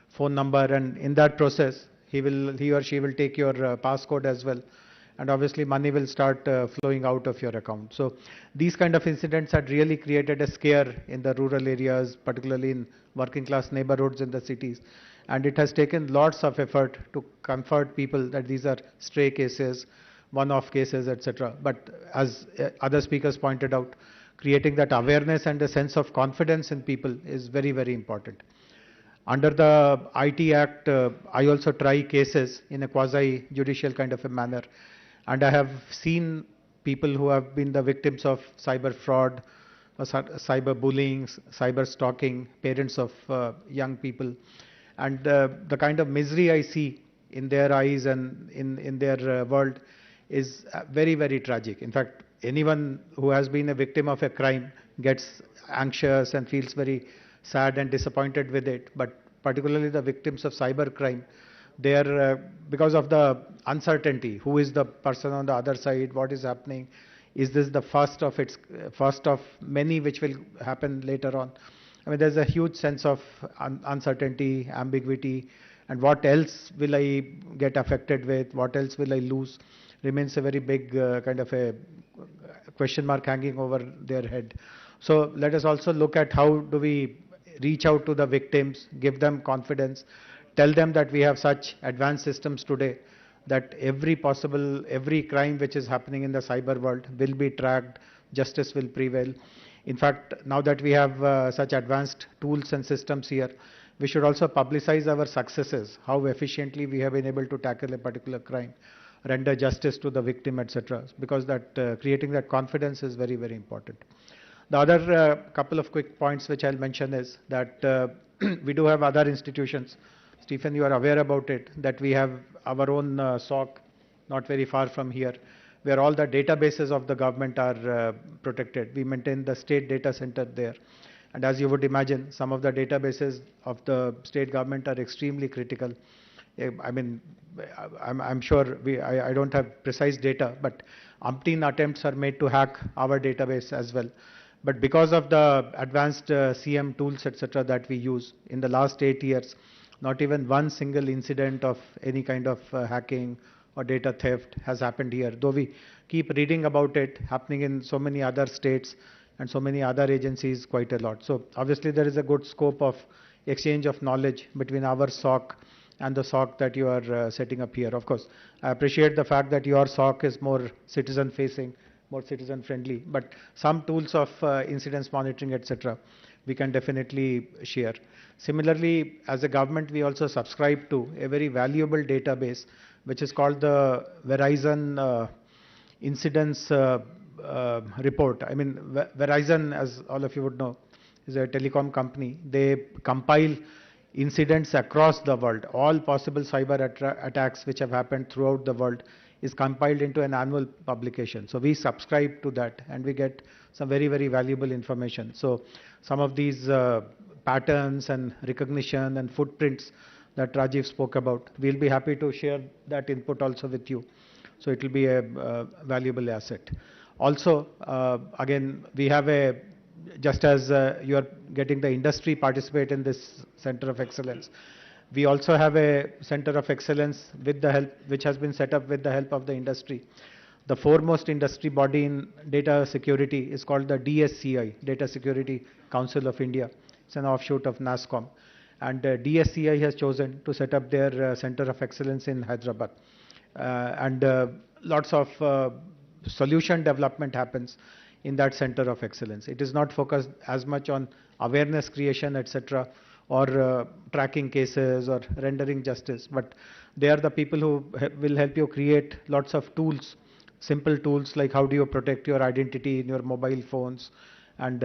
phone number, and in that process, he or she will take your passcode as well. And obviously money will start flowing out of your account. So these kind of incidents had really created a scare in the rural areas, particularly in working class neighborhoods in the cities. And it has taken lots of effort to comfort people that these are stray cases, one-off cases, etc. But as other speakers pointed out, creating that awareness and a sense of confidence in people is very, very important. Under the IT Act, I also try cases in a quasi-judicial kind of a manner. And I have seen people who have been the victims of cyber fraud, cyber bullying, cyber stalking, parents of young people. And the kind of misery I see in their eyes and in their world is very, very tragic. In fact, anyone who has been a victim of a crime gets anxious and feels very sad and disappointed with it. But particularly the victims of cyber crime, they are, because of the uncertainty, who is the person on the other side, what is happening, is this the first of many which will happen later on. There's a huge sense of uncertainty, ambiguity, and what else will I get affected with, what else will I lose, remains a very big kind of a question mark hanging over their head. So let us also look at how do we reach out to the victims, give them confidence, tell them that we have such advanced systems today that every crime which is happening in the cyber world will be tracked, justice will prevail. In fact, now that we have such advanced tools and systems here, we should also publicize our successes, how efficiently we have been able to tackle a particular crime, render justice to the victim, etc. Because that creating that confidence is very, very important. The other couple of quick points which I'll mention is that we do have other institutions. Stephen, you are aware about it, that we have our own SOC not very far from here, where all the databases of the government are protected. We maintain the state data center there. And as you would imagine, some of the databases of the state government are extremely critical. I'm sure I don't have precise data, but umpteen attempts are made to hack our database as well. But because of the advanced CM tools, etc., that we use in the last 8 years, not even one single incident of any kind of hacking or data theft has happened here, though we keep reading about it happening in so many other states and so many other agencies quite a lot. So obviously there is a good scope of exchange of knowledge between our SOC and the SOC that you are setting up here. Of course, I appreciate the fact that your SOC is more citizen-facing, more citizen-friendly, but some tools of incidents monitoring, etc., we can definitely share. Similarly, as a government, we also subscribe to a very valuable database, which is called the Verizon Incidents Report. Verizon, as all of you would know, is a telecom company. They compile incidents across the world. All possible cyber attacks which have happened throughout the world is compiled into an annual publication. So we subscribe to that and we get some very, very valuable information. So some of these patterns and recognition and footprints that Rajiv spoke about, we'll be happy to share that input also with you, So it will be a valuable asset. Also, again, we have just as you are getting the industry participate in this center of excellence, we also have a center of excellence with the help, which has been set up with the help of the industry. The foremost industry body in data security is called the DSCI, Data Security Council of India. It's an offshoot of NASSCOM. And DSCI has chosen to set up their center of excellence in Hyderabad. And lots of solution development happens in that center of excellence. It is not focused as much on awareness creation, etc., or tracking cases or rendering justice, but they are the people who will help you create lots of tools, simple tools like how do you protect your identity in your mobile phones and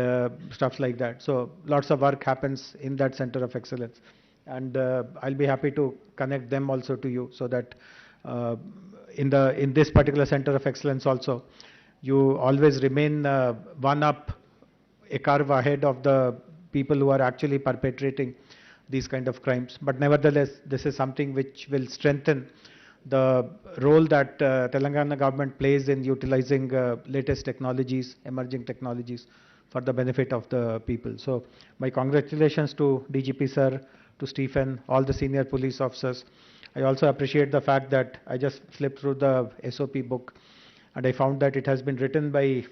stuff like that. So lots of work happens in that center of excellence, and I'll be happy to connect them also to you, so that in this particular center of excellence also, you always remain one up, a curve ahead of the people who are actually perpetrating these kind of crimes. But nevertheless, this is something which will strengthen the role that Telangana government plays in utilizing latest technologies, emerging technologies for the benefit of the people. So my congratulations to DGP sir, to Stephen, all the senior police officers. I also appreciate the fact that I just flipped through the SOP book and I found that it has been written by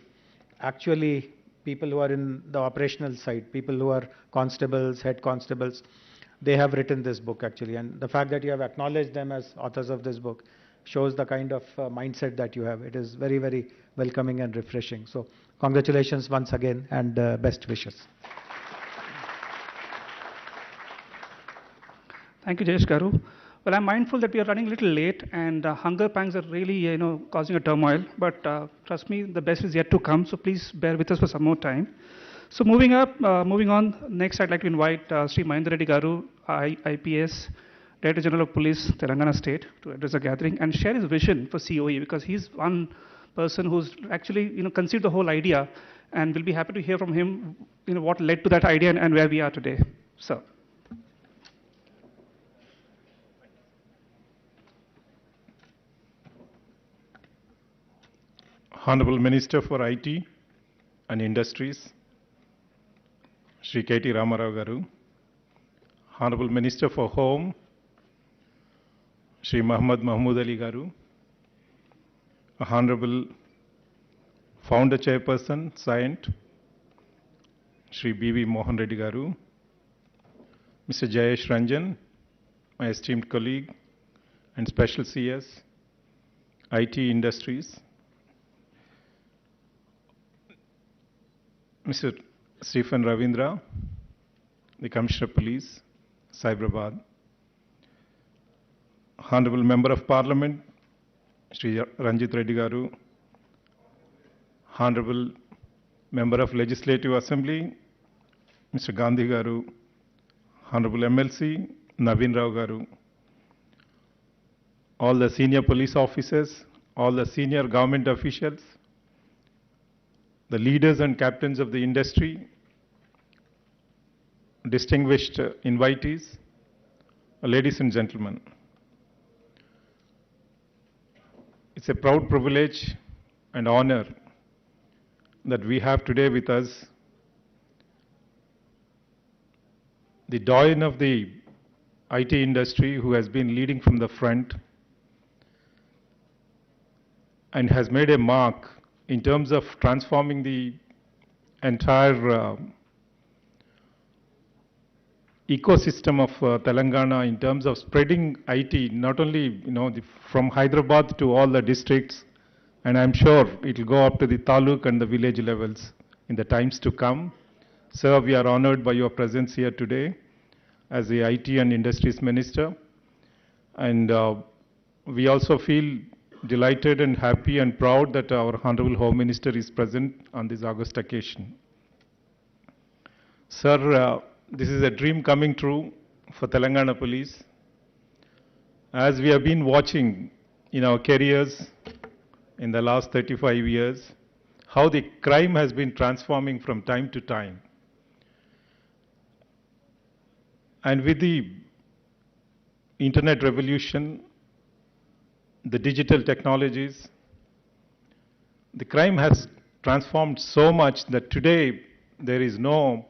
actually people who are in the operational side, people who are constables, head constables. They have written this book actually, and the fact that you have acknowledged them as authors of this book shows the kind of mindset that you have. It is very, very welcoming and refreshing. So congratulations once again, and best wishes.
Thank you, Jayesh Garu. Well, I'm mindful that we are running a little late, and hunger pangs are really, causing a turmoil. But trust me, the best is yet to come. So please bear with us for some more time. So moving on. Next, I'd like to invite Sri Mahendra Reddy Garu, IPS, Director General of Police, Telangana State, to address the gathering and share his vision for COE, because he's one person who's actually, conceived the whole idea, and we'll be happy to hear from him, what led to that idea and where we are today. Sir.
Honorable Minister for IT and Industries, Shri KT Ramarao Garu, Honorable Minister for Home, Shri Mahmood Ali Garu, Honorable Founder Chairperson, Scient, Shri B.V. Mohan Reddy Garu, Mr. Jayesh Ranjan, my esteemed colleague and Special CS, IT Industries, Mr. Stephen Ravindra, the Commissioner of Police, Cyberbad, Honorable Member of Parliament, Shri Ranjit Reddy Garu, Honorable Member of Legislative Assembly, Mr. Gandhi Garu, Honorable MLC, Naveen Rao Garu, all the senior police officers, all the senior government officials, the leaders and captains of the industry, distinguished invitees, ladies and gentlemen. It's a proud privilege and honor that we have today with us the doyen of the IT industry, who has been leading from the front and has made a mark in terms of transforming the entire ecosystem of Telangana in terms of spreading IT, not only from Hyderabad to all the districts, and I'm sure it will go up to the taluk and the village levels in the times to come. Sir, we are honored by your presence here today as the IT and Industries Minister, and we also feel delighted and happy and proud that our Honorable Home Minister is present on this august occasion. Sir, this is a dream coming true for Telangana Police. As we have been watching in our careers in the last 35 years, how the crime has been transforming from time to time. And with the internet revolution,
the digital technologies. The crime has transformed so much that today there is no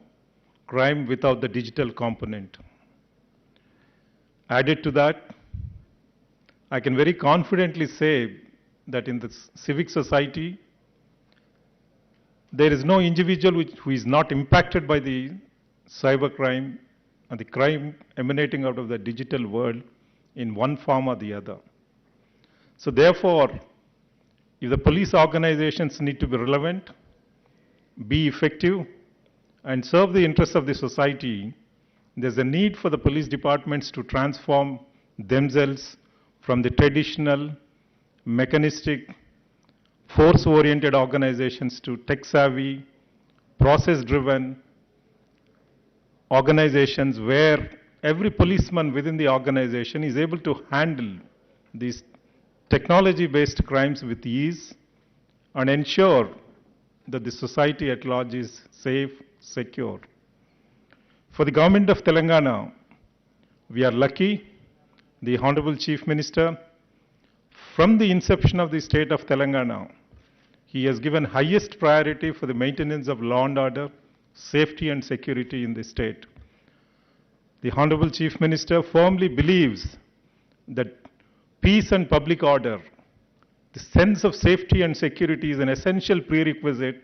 crime without the digital component. Added to that, I can very confidently say that in the civic society, there is no individual who is not impacted by the cybercrime and the crime emanating out of the digital world in one form or the other. So therefore, if the police organizations need to be relevant, be effective, and serve the interests of the society, there's a need for the police departments to transform themselves from the traditional, mechanistic, force-oriented organizations to tech-savvy, process-driven organizations where every policeman within the organization is able to handle these technology-based crimes with ease and ensure that the society at large is safe, secure. For the government of Telangana, we are lucky. The Honorable Chief Minister, from the inception of the state of Telangana, he has given highest priority for the maintenance of law and order, safety and security in the state. The Honorable Chief Minister firmly believes that peace and public order, the sense of safety and security is an essential prerequisite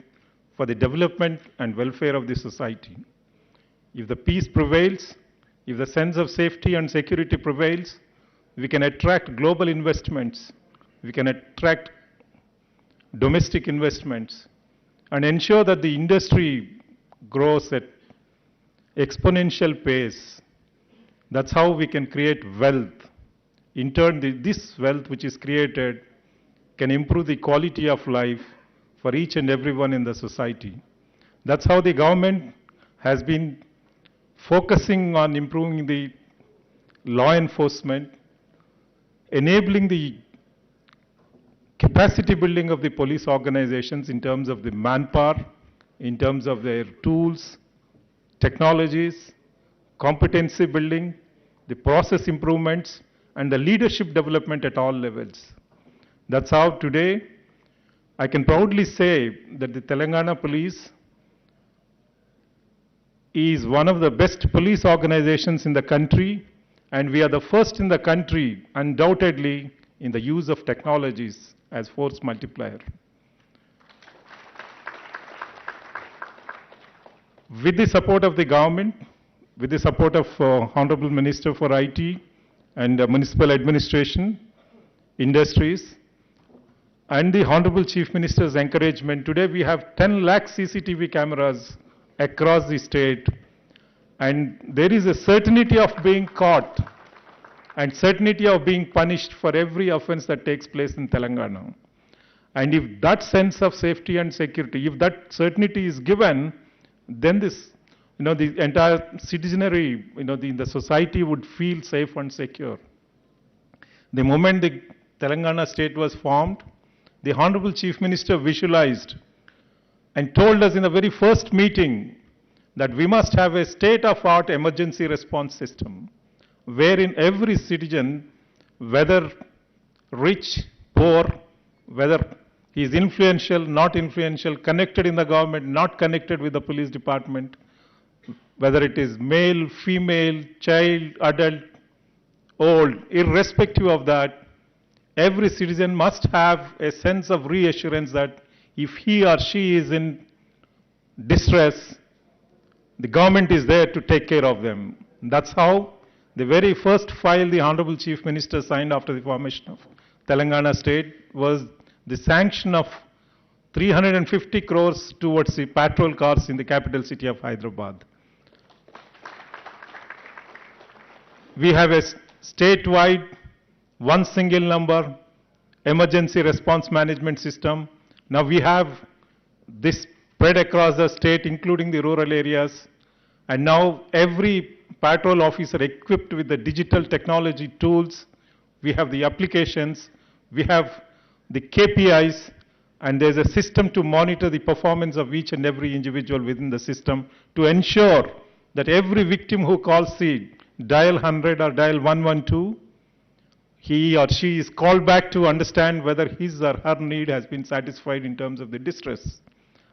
for the development and welfare of the society. If the peace prevails, if the sense of safety and security prevails, we can attract global investments, we can attract domestic investments, and ensure that the industry grows at exponential pace. That's how we can create wealth. In turn, this wealth which is created can improve the quality of life for each and everyone in the society. That's how the government has been focusing on improving the law enforcement, enabling the capacity building of the police organizations in terms of the manpower, in terms of their tools, technologies, competency building, the process improvements, and the leadership development at all levels. That's how today I can proudly say that the Telangana Police is one of the best police organizations in the country, and we are the first in the country, undoubtedly, in the use of technologies as force multiplier. With the support of the government, with the support of Honorable Minister for IT and Municipal Administration, Industries, and the Honorable Chief Minister's encouragement, today we have 10 lakh CCTV cameras across the state, and there is a certainty of being caught and certainty of being punished for every offense that takes place in Telangana. And if that sense of safety and security, if that certainty is given, then this, the entire citizenry, the society would feel safe and secure. The moment the Telangana state was formed, the Honorable Chief Minister visualized and told us in the very first meeting that we must have a state-of-art emergency response system wherein every citizen, whether rich, poor, whether he is influential, not influential, connected in the government, not connected with the police department, whether it is male, female, child, adult, old, irrespective of that, every citizen must have a sense of reassurance that if he or she is in distress, the government is there to take care of them. That's how the very first file the Honorable Chief Minister signed after the formation of Telangana state was the sanction of 350 crores towards the patrol cars in the capital city of Hyderabad. We have a statewide, one single number, emergency response management system. Now we have this spread across the state, including the rural areas. And now every patrol officer equipped with the digital technology tools, we have the applications, we have the KPIs, and there's a system to monitor the performance of each and every individual within the system to ensure that every victim who calls the dial 100 or dial 112, he or she is called back to understand whether his or her need has been satisfied in terms of the distress,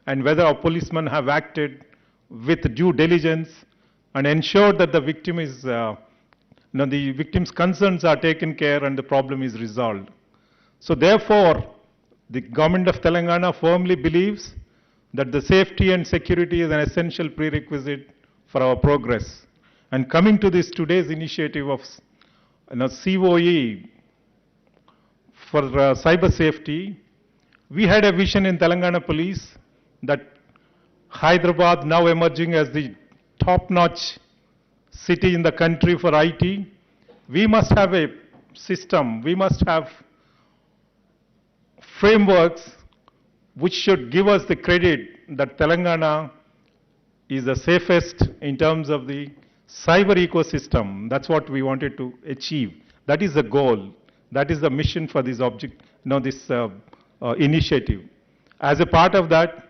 and whether our policemen have acted with due diligence and ensured that the victim is, the victim's concerns are taken care and the problem is resolved. So therefore, the government of Telangana firmly believes that the safety and security is an essential prerequisite for our progress. And coming to this today's initiative of COE for cyber safety, we had a vision in Telangana Police that Hyderabad, now emerging as the top-notch city in the country for IT, we must have a system, we must have frameworks which should give us the credit that Telangana is the safest in terms of the cyber ecosystem. That's what we wanted to achieve. That is the goal. That is the mission for this initiative. As a part of that,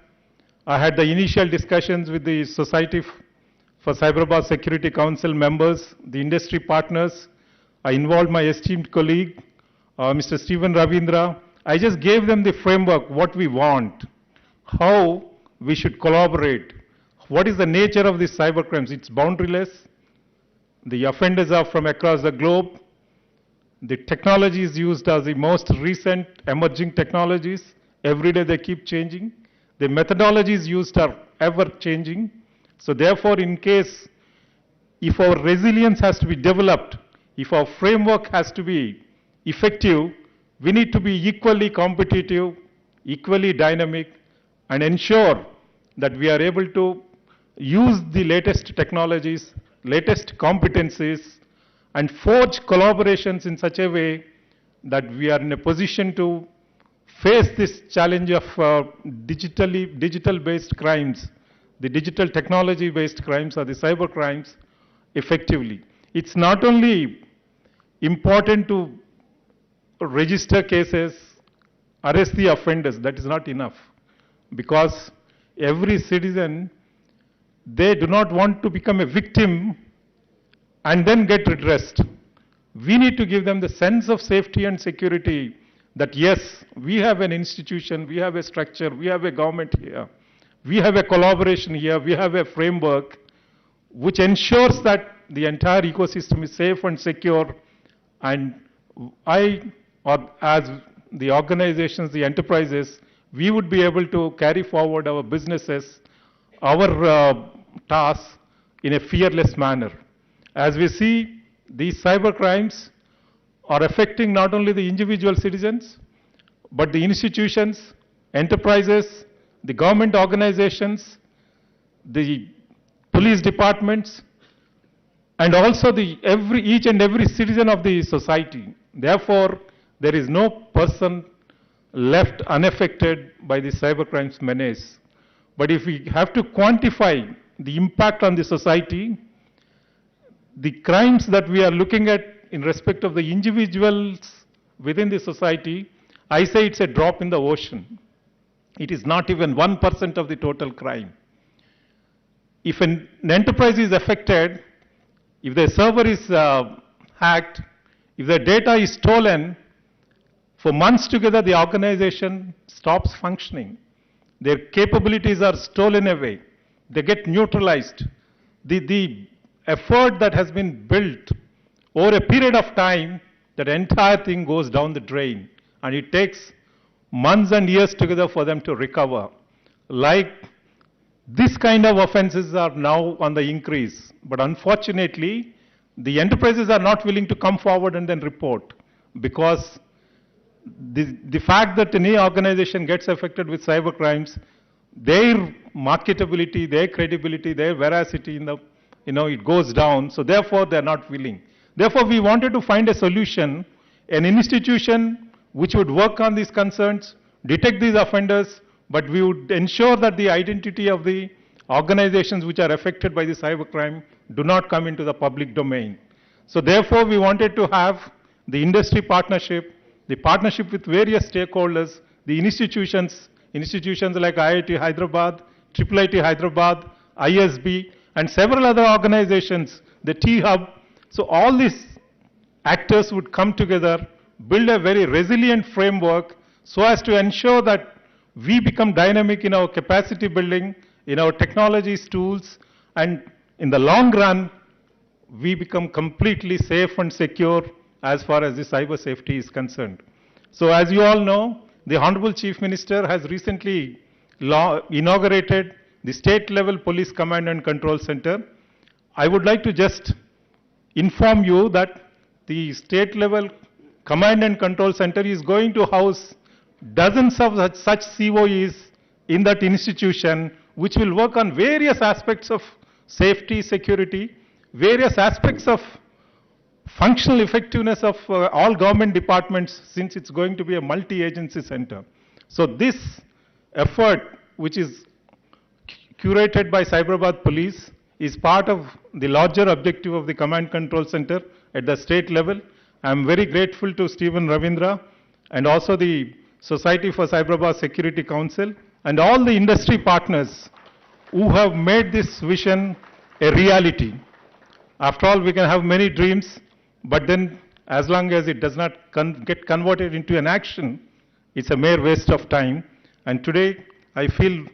I had the initial discussions with the Society for Cyberbad Security Council members, the industry partners. I involved my esteemed colleague, Mr. Stephen Ravindra. I just gave them the framework, what we want, how we should collaborate, what is the nature of these cyber crimes. It's boundaryless. The offenders are from across the globe. The technology is used as the most recent emerging technologies. Every day they keep changing. The methodologies used are ever changing. So therefore, in case, if our resilience has to be developed, if our framework has to be effective, we need to be equally competitive, equally dynamic, and ensure that we are able to use the latest technologies, latest competencies, and forge collaborations in such a way that we are in a position to face this challenge of digital-based crimes, the digital technology-based crimes or the cyber crimes effectively. It's not only important to register cases, arrest the offenders, that is not enough. Because every citizen, they do not want to become a victim and then get redressed. We need to give them the sense of safety and security that yes, we have an institution, we have a structure, we have a government here, we have a collaboration here, we have a framework which ensures that the entire ecosystem is safe and secure. And or as the organizations, the enterprises, we would be able to carry forward our businesses, our tasks in a fearless manner. As we see, these cyber crimes are affecting not only the individual citizens, but the institutions, enterprises, the government organizations, the police departments, and also each and every citizen of the society. Therefore, there is no person left unaffected by the cybercrimes menace. But if we have to quantify the impact on the society, the crimes that we are looking at in respect of the individuals within the society, I say it's a drop in the ocean. It is not even 1% of the total crime. If an enterprise is affected, if the server is hacked, if the data is stolen, for months together the organization stops functioning. Their capabilities are stolen away. They get neutralized. The effort that has been built over a period of time, that entire thing goes down the drain. And it takes months and years together for them to recover. Like this kind of offenses are now on the increase. But unfortunately, the enterprises are not willing to come forward and then report, because the fact that any organization gets affected with cyber crimes, their marketability, their credibility, their veracity it goes down. So therefore, they're not willing. Therefore, we wanted to find a solution, an institution which would work on these concerns, detect these offenders, but we would ensure that the identity of the organizations which are affected by the cybercrime do not come into the public domain. So therefore, we wanted to have the industry partnership, the partnership with various stakeholders, the institutions like IIT Hyderabad, IIIT Hyderabad, ISB, and several other organizations, the T-Hub. So all these actors would come together, build a very resilient framework so as to ensure that we become dynamic in our capacity building, in our technologies, tools, and in the long run, we become completely safe and secure as far as the cyber safety is concerned. So as you all know, the Honorable Chief Minister has recently inaugurated the state-level Police Command and Control Center. I would like to just inform you that the state-level Command and Control Center is going to house dozens of such COEs in that institution, which will work on various aspects of safety, security, various aspects of functional effectiveness of all government departments, since it's going to be a multi-agency center. So this effort, which is curated by Cyberbad Police, is part of the larger objective of the Command Control Center at the state level. I'm very grateful to Stephen Ravindra and also the Society for Cyberbad Security Council and all the industry partners who have made this vision a reality. After all, we can have many dreams, but then as long as it does not get converted into an action, it's a mere waste of time. And today, I feel,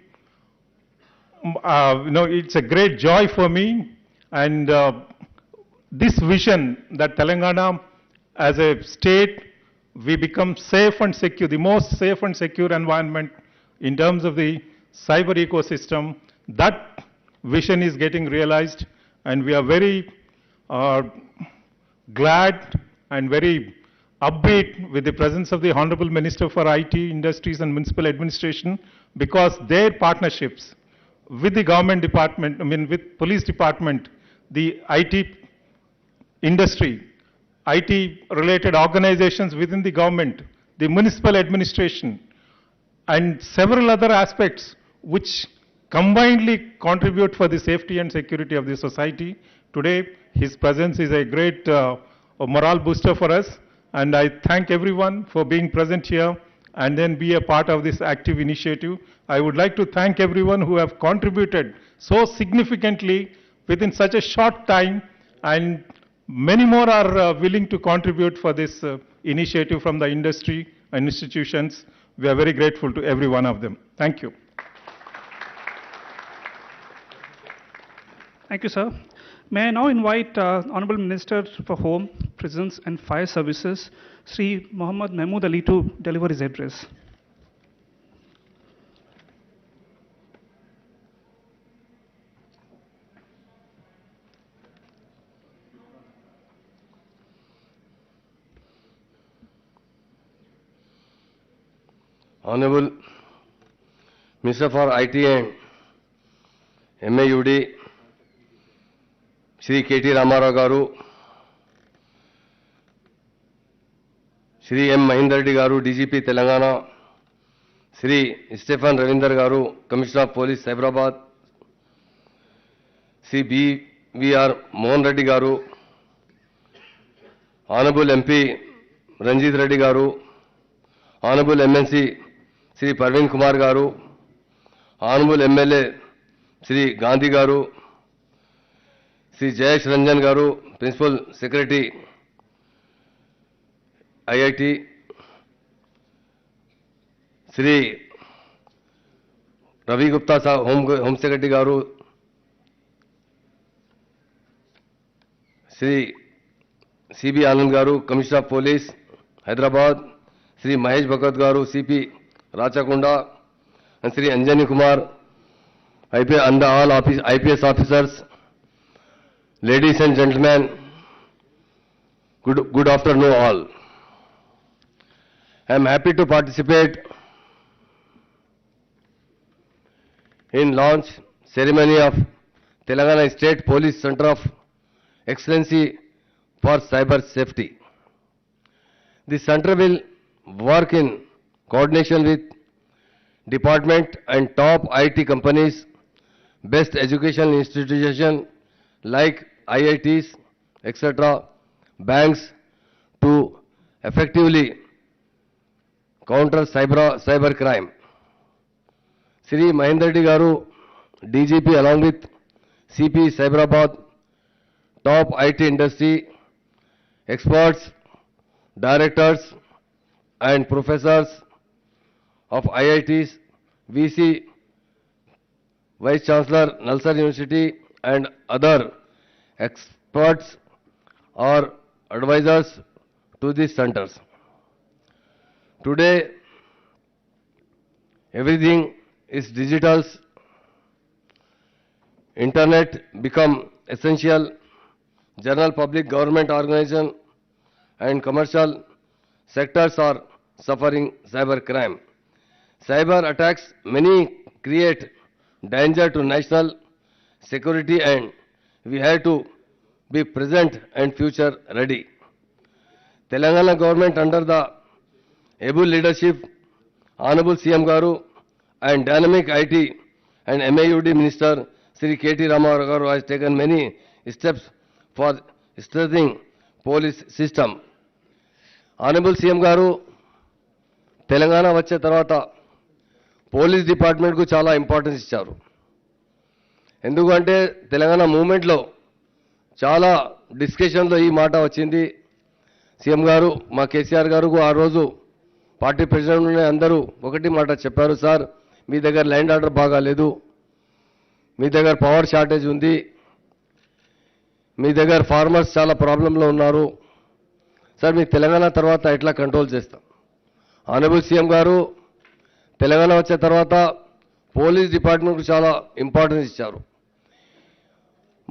it's a great joy for me. And this vision that Telangana, as a state, we become safe and secure, the most safe and secure environment in terms of the cyber ecosystem, that vision is getting realized. And we are very glad and very upbeat with the presence of the Honorable Minister for IT, Industries and Municipal Administration, because their partnerships with the government department, with police department, the IT industry, IT-related organizations within the government, the municipal administration, and several other aspects which combinedly contribute for the safety and security of the society. Today, his presence is a great morale booster for us, and I thank everyone for being present here and then be a part of this active initiative. I would like to thank everyone who have contributed so significantly within such a short time, and many more are willing to contribute for this initiative from the industry and institutions. We are very grateful to every one of them. Thank you.
Thank you, sir. May I now invite Honorable Minister for Home, Prisons and Fire Services, Sri Mahmood Ali, to deliver his address.
Honorable Minister for IT and MAUD, Shri KTR Garu, Shri M. Mahinder Reddy Garu, DGP Telangana, Shri Stephen Ravindra Garu, Commissioner of Police Cyberabad, Shri B.V.R. Mohan Reddy Garu, Honorable MP Ranjit Reddy Garu, Honorable MNC Shri Parveen Kumar Garu, Honorable MLA Shri Gandhi Garu, Shri Jayesh Ranjan Garu, Principal Secretary IIT, Shri Ravi Gupta Home Secretary Garu, Shri C.B. Anand Garu, Commissioner of Police, Hyderabad, Shri Mahesh Bhagat Garu, CP Rachakunda, and Shri Anjani Kumar, and all IPS officers, ladies and gentlemen, good afternoon all. I am happy to participate in launch ceremony of Telangana State Police Center of Excellency for Cyber Safety. The center will work in coordination with department and top IT companies, best educational institutions like IITs, etc., banks, to effectively counter cyber crime. Shri Mahinder Reddy Garu, DGP, along with CP Cyberabad, top IT industry experts, directors and professors of IITs, VC, Vice Chancellor, Nalsar University and other experts or advisors to these centers. Today, everything is digital. Internet become essential. General public, government organization and commercial sectors are suffering cyber crime. Cyber attacks many create danger to national security and we have to be present and future ready. Telangana government under the able leadership, Honorable CM Garu and dynamic IT and MAUD Minister Sri KTR Garu has taken many steps for strengthening police system. Honorable CM Garu, Telangana వచ్చే తర్వాత police డిపార్ట్మెంట్కు చాలా importance ఇచ్చారు. ఎందుకంటే తెలంగాణ మూవ్మెంట్లో చాలా డిస్కషన్లో ఈ మాట వచ్చింది. సీఎం గారు మా కేసీఆర్ గారు ఆ రోజు పార్టీ ప్రెసిడెంట్ అందరూ ఒకటి మాట చెప్పారు, సార్ మీ దగ్గర ల్యాండ్ ఆర్డర్ బాగాలేదు, మీ దగ్గర పవర్ షార్టేజ్ ఉంది, మీ దగ్గర ఫార్మర్స్ చాలా ప్రాబ్లంలో ఉన్నారు, సార్ మీ తెలంగాణ తర్వాత ఎట్లా కంట్రోల్ చేస్తాం. ఆనరబుల్ సీఎం గారు తెలంగాణ వచ్చే తర్వాత పోలీస్ డిపార్ట్మెంట్కు చాలా ఇంపార్టెన్స్ ఇచ్చారు.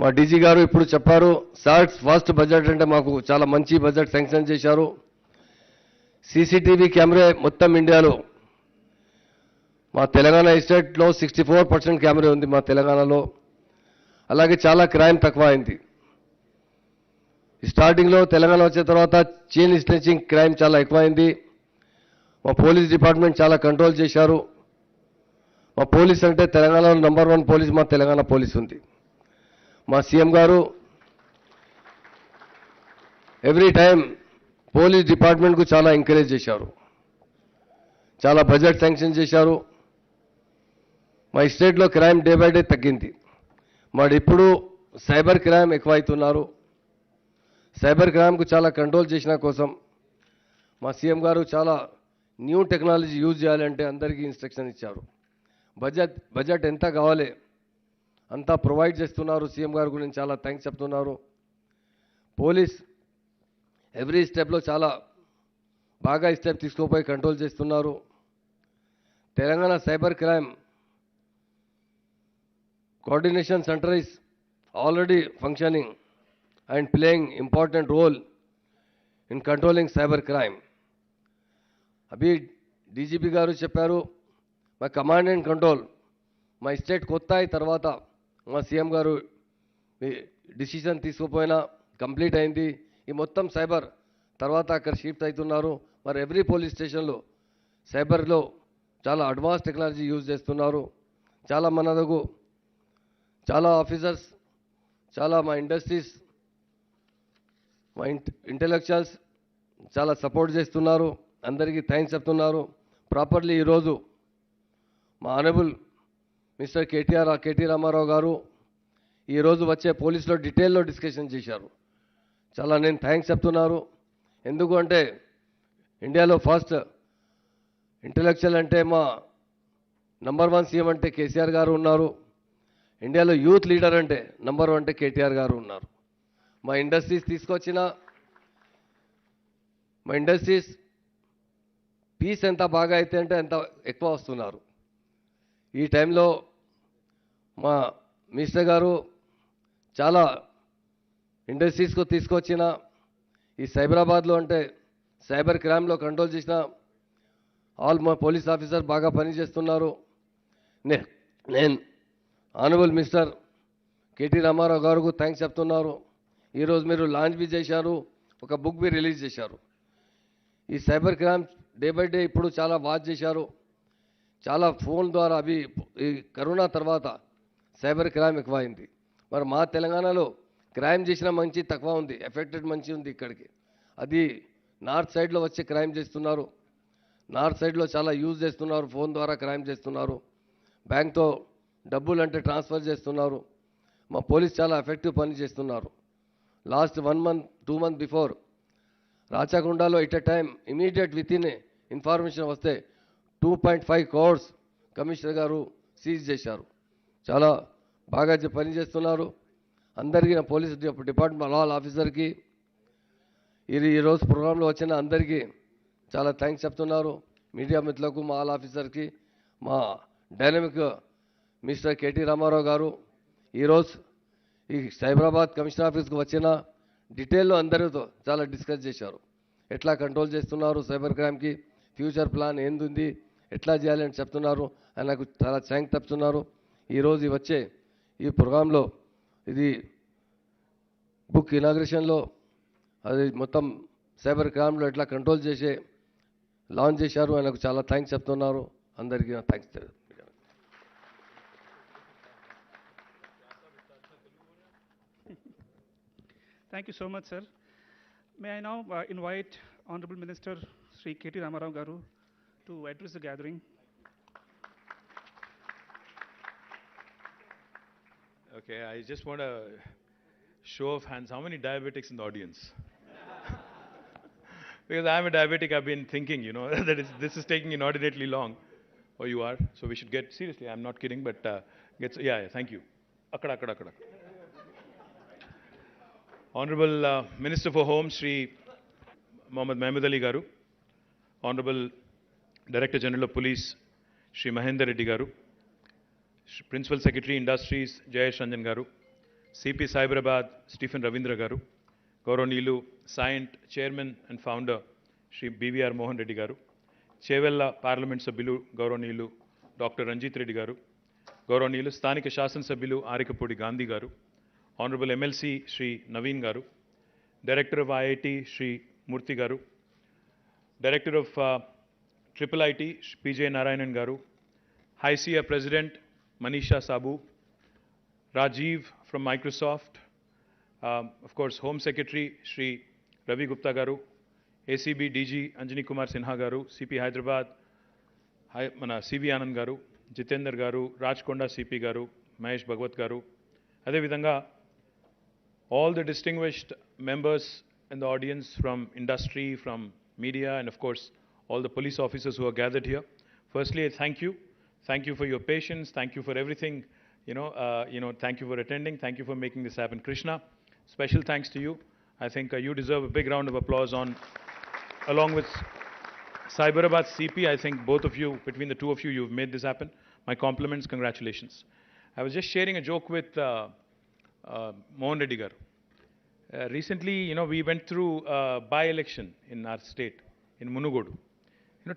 మా డీజీ గారు ఇప్పుడు చెప్పారు, సార్ ఫస్ట్ బడ్జెట్ అంటే మాకు చాలా మంచి బడ్జెట్ శాంక్షన్ చేశారు. సీసీటీవీ కెమెరా మొత్తం ఇండియాలో మా తెలంగాణ స్టేట్లో 64% కెమెరా ఉంది మా తెలంగాణలో. అలాగే చాలా క్రైమ్ తక్కువ అయింది. స్టార్టింగ్లో తెలంగాణ వచ్చిన తర్వాత చైన్ స్నాచింగ్ క్రైమ్ చాలా ఎక్కువైంది. మా పోలీస్ డిపార్ట్మెంట్ చాలా కంట్రోల్ చేశారు. మా పోలీస్ అంటే తెలంగాణలో నంబర్ 1 పోలీస్ మా తెలంగాణ పోలీస్ ఉంది. మా సీఎం గారు ఎవ్రీ టైం పోలీస్ డిపార్ట్మెంట్కు చాలా ఎంకరేజ్ చేశారు, చాలా బడ్జెట్ శాంక్షన్ చేశారు. మా స్టేట్లో క్రైమ్ డే బై డే తగ్గింది. మరి ఇప్పుడు సైబర్ క్రైమ్ ఎక్కువైతున్నారు. సైబర్ క్రైమ్కు చాలా కంట్రోల్ చేసిన కోసం మా సీఎం గారు చాలా న్యూ టెక్నాలజీ యూజ్ చేయాలంటే అందరికీ ఇన్స్ట్రక్షన్ ఇచ్చారు. బడ్జెట్ ఎంత కావాలి అంతా ప్రొవైడ్ చేస్తున్నారు. సీఎం గారు గురించి చాలా థ్యాంక్స్ చెప్తున్నారు. పోలీస్ ఎవ్రీ స్టెప్లో చాలా బాగా స్టెప్ తీసుకుపోయి కంట్రోల్ చేస్తున్నారు. Telangana cyber crime coordination centre is already functioning and playing important role in controlling cyber crime. Abhi DGP గారు చెప్పారు, మా కమాండ్ అండ్ కంట్రోల్ మా స్టేట్ కొత్త అయిన తర్వాత మా సీఎం గారు డిసిషన్ తీసుకుపోయినా కంప్లీట్ అయింది. ఈ మొత్తం సైబర్ తర్వాత అక్కడ షిఫ్ట్ అవుతున్నారు. మరి ఎవ్రీ పోలీస్ స్టేషన్లో సైబర్లో చాలా అడ్వాన్స్ టెక్నాలజీ యూజ్ చేస్తున్నారు. చాలా మనకు చాలా ఆఫీసర్స్, చాలా మా ఇండస్ట్రీస్, మా ఇంటెలెక్చువల్స్ చాలా సపోర్ట్ చేస్తున్నారు. అందరికీ థ్యాంక్స్ చెప్తున్నారు. ప్రాపర్లీ ఈరోజు మా ఆనరబుల్ మిస్టర్ కేటీ రామారావు గారు ఈరోజు వచ్చే పోలీసులో డీటెయిల్లో డిస్కషన్ చేశారు. చాలా నేను థ్యాంక్స్ చెప్తున్నారు. ఎందుకు అంటే ఇండియాలో ఫస్ట్ ఇంటెలెక్చువల్ అంటే మా నంబర్ 1 సీఎం అంటే కేసీఆర్ గారు ఉన్నారు. ఇండియాలో యూత్ లీడర్ అంటే నంబర్ 1 అంటే కేటీఆర్ గారు ఉన్నారు. మా ఇండస్ట్రీస్ తీసుకొచ్చిన మా ఇండస్ట్రీస్ పీస్ ఎంత బాగా అయితే అంటే ఎంత ఎక్కువ వస్తున్నారు. ఈ టైంలో మా మినిస్టర్ గారు చాలా ఇండస్ట్రీస్కు తీసుకొచ్చిన ఈ సైబరాబాద్లో అంటే సైబర్ క్రైమ్లో కంట్రోల్ చేసిన ఆల్ మా పోలీస్ ఆఫీసర్ బాగా పనిచేస్తున్నారు. నేను ఆనరబుల్ మినిస్టర్ కేటీ రామారావు గారికి థ్యాంక్స్ చెప్తున్నారు. ఈరోజు మీరు లాంచ్ బి చేశారు, ఒక బుక్ బి రిలీజ్ చేశారు. ఈ cyber crime day by day ఇప్పుడు చాలా వాచ్ చేశారు. చాలా ఫోన్ ద్వారా అవి ఈ కరోనా తర్వాత సైబర్ క్రైమ్ ఎక్కువైంది. మరి మా తెలంగాణలో క్రైమ్ చేసిన మంచి తక్కువ ఉంది, ఎఫెక్టెడ్ మంచి ఉంది. ఇక్కడికి అది నార్త్ సైడ్లో వచ్చే క్రైమ్ చేస్తున్నారు. నార్త్ సైడ్లో చాలా యూజ్ చేస్తున్నారు, ఫోన్ ద్వారా క్రైమ్ చేస్తున్నారు. బ్యాంక్తో డబ్బులు అంటే ట్రాన్స్ఫర్ చేస్తున్నారు. మా పోలీస్ చాలా ఎఫెక్టివ్ పని చేస్తున్నారు. లాస్ట్ 1 month 2 months బిఫోర్ రాచకొండలో it a time immediate with in information వస్తే 2.5 crores కమిషనర్ గారు సీజ్ చేశారు. చాలా బాగా పనిచేస్తున్నారు. అందరికీ నా పోలీస్ డిపార్ట్మెంట్ ఆల్ ఆఫీసర్కి ఈరోజు ప్రోగ్రాంలో వచ్చిన అందరికీ చాలా థ్యాంక్స్ చెప్తున్నారు. మీడియా మిత్రులకు, మా ఆల్ ఆఫీసర్కి, మా డైనమిక్ మిస్టర్ కేటీ రామారావు గారు ఈరోజు ఈ సైబరాబాద్ కమిషనర్ ఆఫీస్కి వచ్చిన డీటెయిల్లో అందరితో చాలా డిస్కస్ చేశారు. ఎట్లా కంట్రోల్ చేస్తున్నారు సైబర్ క్రైమ్కి, ఫ్యూచర్ ప్లాన్ ఏంది, ఎట్లా చేయాలి అని చెప్తున్నారు. ఆయన నాకు చాలా థ్యాంక్స్ చెప్తున్నారు. ఈరోజు వచ్చే ఈ ప్రోగ్రాంలో ఇది బుక్ ఇనాగ్రేషన్లో అది మొత్తం సైబర్ క్రైమ్లో ఎట్లా కంట్రోల్ చేసే లాంచ్ చేశారు. ఆయనకు చాలా థ్యాంక్స్ చెప్తున్నారు. అందరికీ నా thanks.
Thank you so much, sir. May I now invite Honorable Minister Sri KT Ramarao Garu to address the gathering.
Okay, I just want a show of hands. How many diabetics in the audience? Because I'm a diabetic, I've been thinking, that this is taking inordinately long. Or you are. So we should get, seriously, I'm not kidding, but yeah, thank you. Akkada. Honorable Minister for Home, Sri Mahmood Ali Garu. Honorable Director General of Police, Sri Mahendra Reddy Garu. Principal Secretary Industries, Jayesh Ranjan Garu. CP Cyberbad, Stephen Ravindra Garu. Gauronilu, Scient Chairman and Founder, Sri BVR Mohan Reddy Garu. Chevella Parliament Sabbilu, Gauronilu, Dr. Ranjit Reddy Garu. Gauronilu, Sthanika Shasan Sabbilu, Arikapudi Gandhi Garu. Honorable MLC, Sri Naveen Garu. Director of IIT, Sri Murthy Garu. Director of Triple IT, PJ Narayanan Garu. High SIA President, Manisha Sabu. Rajiv from Microsoft. Of course, Home Secretary, Sri Ravi Gupta Garu. ACB DG, Anjani Kumar Sinha Garu. CP Hyderabad, CV Anand Garu. Jitendra Garu. Rajkonda CP Garu. Mahesh Bhagwat Garu. Ade vidhanga, all the distinguished members in the audience from industry, from media, and of course, all the police officers who are gathered here. Firstly, I thank you. Thank you for your patience. Thank you for everything. Thank you for attending. Thank you for making this happen. Krishna, special thanks to you. I think you deserve a big round of applause along with Cyberabad CP. I think both of you, between the two of you, you've made this happen. My compliments, congratulations. I was just sharing a joke with Mohan Reddy Garu. Recently, we went through a by-election in our state, in Munugodu.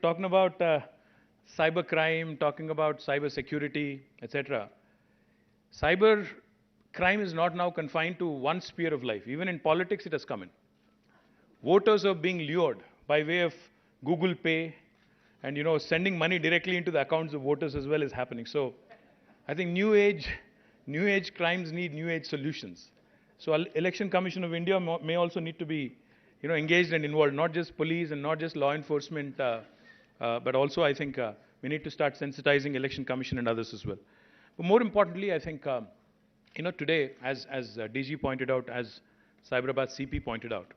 Talking about cyber crime, talking about cyber security, etc. Cyber crime is not now confined to one sphere of life. Even in politics, it has come in. Voters are being lured by way of Google Pay and, sending money directly into the accounts of voters as well is happening. So I think new age crimes need new age solutions. So Election Commission of India may also need to be, engaged and involved, not just police and not just law enforcement, but also I think we need to start sensitizing Election Commission and others as well. But more importantly, I think, today, as DG pointed out, as Cyberabad CP pointed out,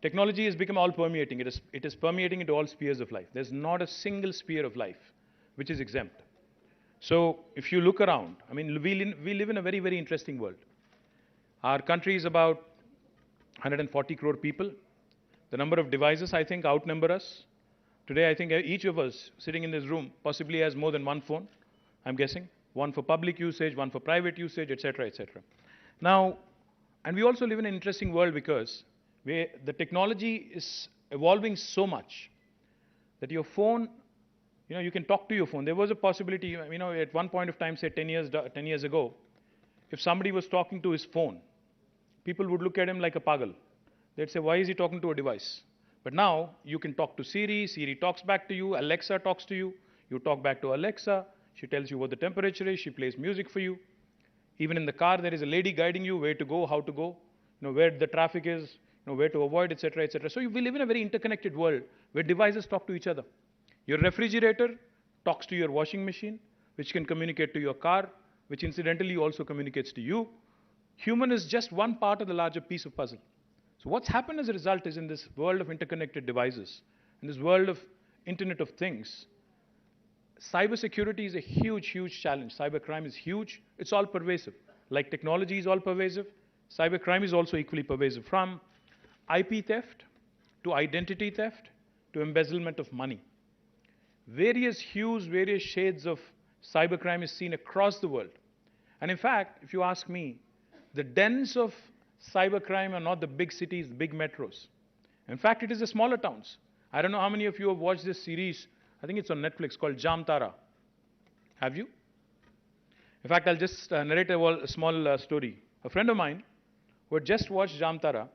technology has become all permeating. It is permeating into all spheres of life. There's not a single sphere of life which is exempt. So if you look around, we live in a very, very interesting world. Our country is about 140 crore people. The number of devices, I think, outnumber us. Today, I think each of us sitting in this room possibly has more than one phone, I'm guessing. One for public usage, one for private usage, etc., etc. Now, and we also live in an interesting world because the technology is evolving so much that your phone, you can talk to your phone. There was a possibility, at one point of time, say 10 years ago, if somebody was talking to his phone, people would look at him like a pagal. They'd say, why is he talking to a device? But now, you can talk to Siri, Siri talks back to you, Alexa talks to you, you talk back to Alexa, she tells you what the temperature is, she plays music for you. Even in the car, there is a lady guiding you where to go, how to go, where the traffic is, where to avoid, etc., etc. So we live in a very interconnected world where devices talk to each other. Your refrigerator talks to your washing machine, which can communicate to your car, which incidentally also communicates to you. Human is just one part of the larger piece of puzzle. So what's happened as a result is in this world of interconnected devices, in this world of Internet of Things, cybersecurity is a huge, huge challenge. Cybercrime is huge. It's all pervasive. Like technology is all pervasive, cybercrime is also equally pervasive. From IP theft to identity theft to embezzlement of money. Various hues, various shades of cybercrime is seen across the world. And in fact, if you ask me, the dens of cybercrime are not the big cities, the big metros. In fact, it is the smaller towns. I don't know how many of you have watched this series. I think it's on Netflix called Jamtara. Have you? In fact, I'll just narrate a small story. A friend of mine who had just watched Jamtara,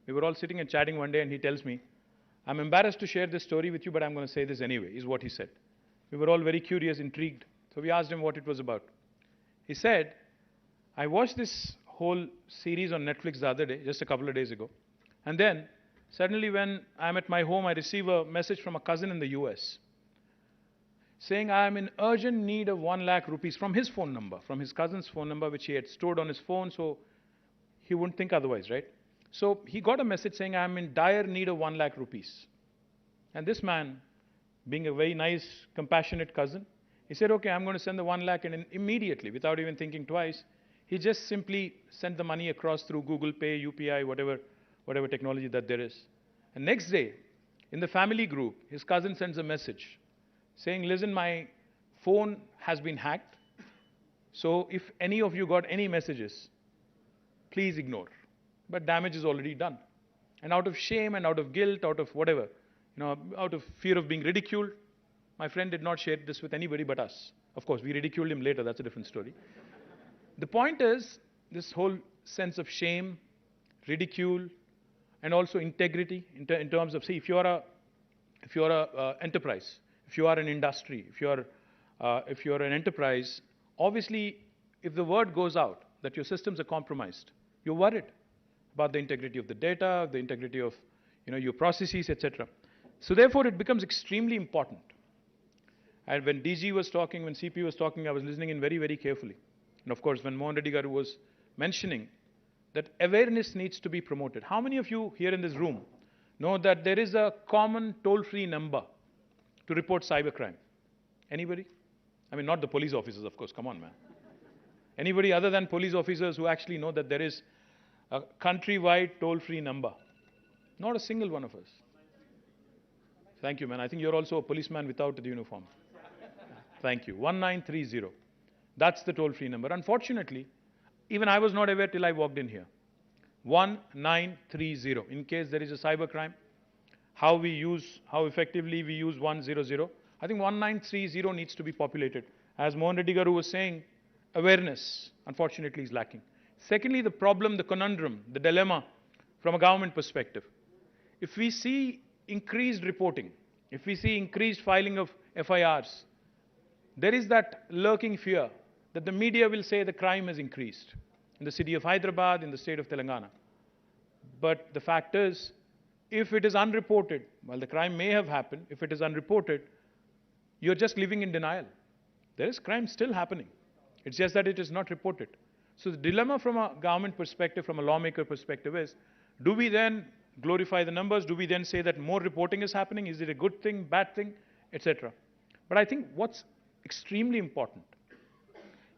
we were all sitting and chatting one day, and he tells me, I'm embarrassed to share this story with you, but I'm going to say this anyway, is what he said. We were all very curious, intrigued. So we asked him what it was about. He said, I watched this whole series on Netflix the other day, just a couple of days ago. And then, suddenly when I'm at my home, I receive a message from a cousin in the US saying I am in urgent need of 1 lakh rupees from his phone number, from his cousin's phone number, which he had stored on his phone, so he wouldn't think otherwise, right? So he got a message saying I am in dire need of 1 lakh rupees. And this man, being a very nice, compassionate cousin, he said, okay, I'm going to send the 1 lakh, and immediately, without even thinking twice, he just simply sent the money across through Google Pay, UPI, whatever technology that there is. And next day, in the family group, his cousin sends a message saying, listen, my phone has been hacked, so if any of you got any messages, please ignore. But damage is already done. And out of shame and out of guilt, out of whatever, out of fear of being ridiculed, my friend did not share this with anybody but us. Of course, we ridiculed him later, that's a different story. The point is, this whole sense of shame, ridicule, and also integrity in terms of, see, if you're a enterprise, if you are an industry, if you're an enterprise, obviously, if the word goes out that your systems are compromised, you're worried about the integrity of the data, the integrity of your processes, etc. So therefore, it becomes extremely important. And when DG was talking, when CP was talking, I was listening in very, very carefully. And of course, when Mohan Reddy Garu was mentioning that awareness needs to be promoted. How many of you here in this room know that there is a common toll-free number to report cybercrime? Anybody? I mean, not the police officers, of course. Come on, man. Anybody other than police officers who actually know that there is a countrywide toll-free number? Not a single one of us. Thank you, man. I think you're also a policeman without the uniform. Thank you. 1930. That's the toll-free number. Unfortunately, even I was not aware till I walked in here. 1930. In case there is a cybercrime, how effectively we use 100. I think 1930 needs to be populated. As Mohan Reddy Garu was saying, awareness, unfortunately, is lacking. Secondly, the problem, the conundrum, the dilemma from a government perspective. If we see increased reporting, if we see increased filing of FIRs, there is that lurking fear that the media will say the crime has increased in the city of Hyderabad, in the state of Telangana. But the fact is, if it is unreported, well, the crime may have happened. If it is unreported, you're just living in denial. There is crime still happening. It's just that it is not reported. So the dilemma from a government perspective, from a lawmaker perspective is, do we then glorify the numbers? Do we then say that more reporting is happening? Is it a good thing, bad thing, etc.? But I think what's extremely important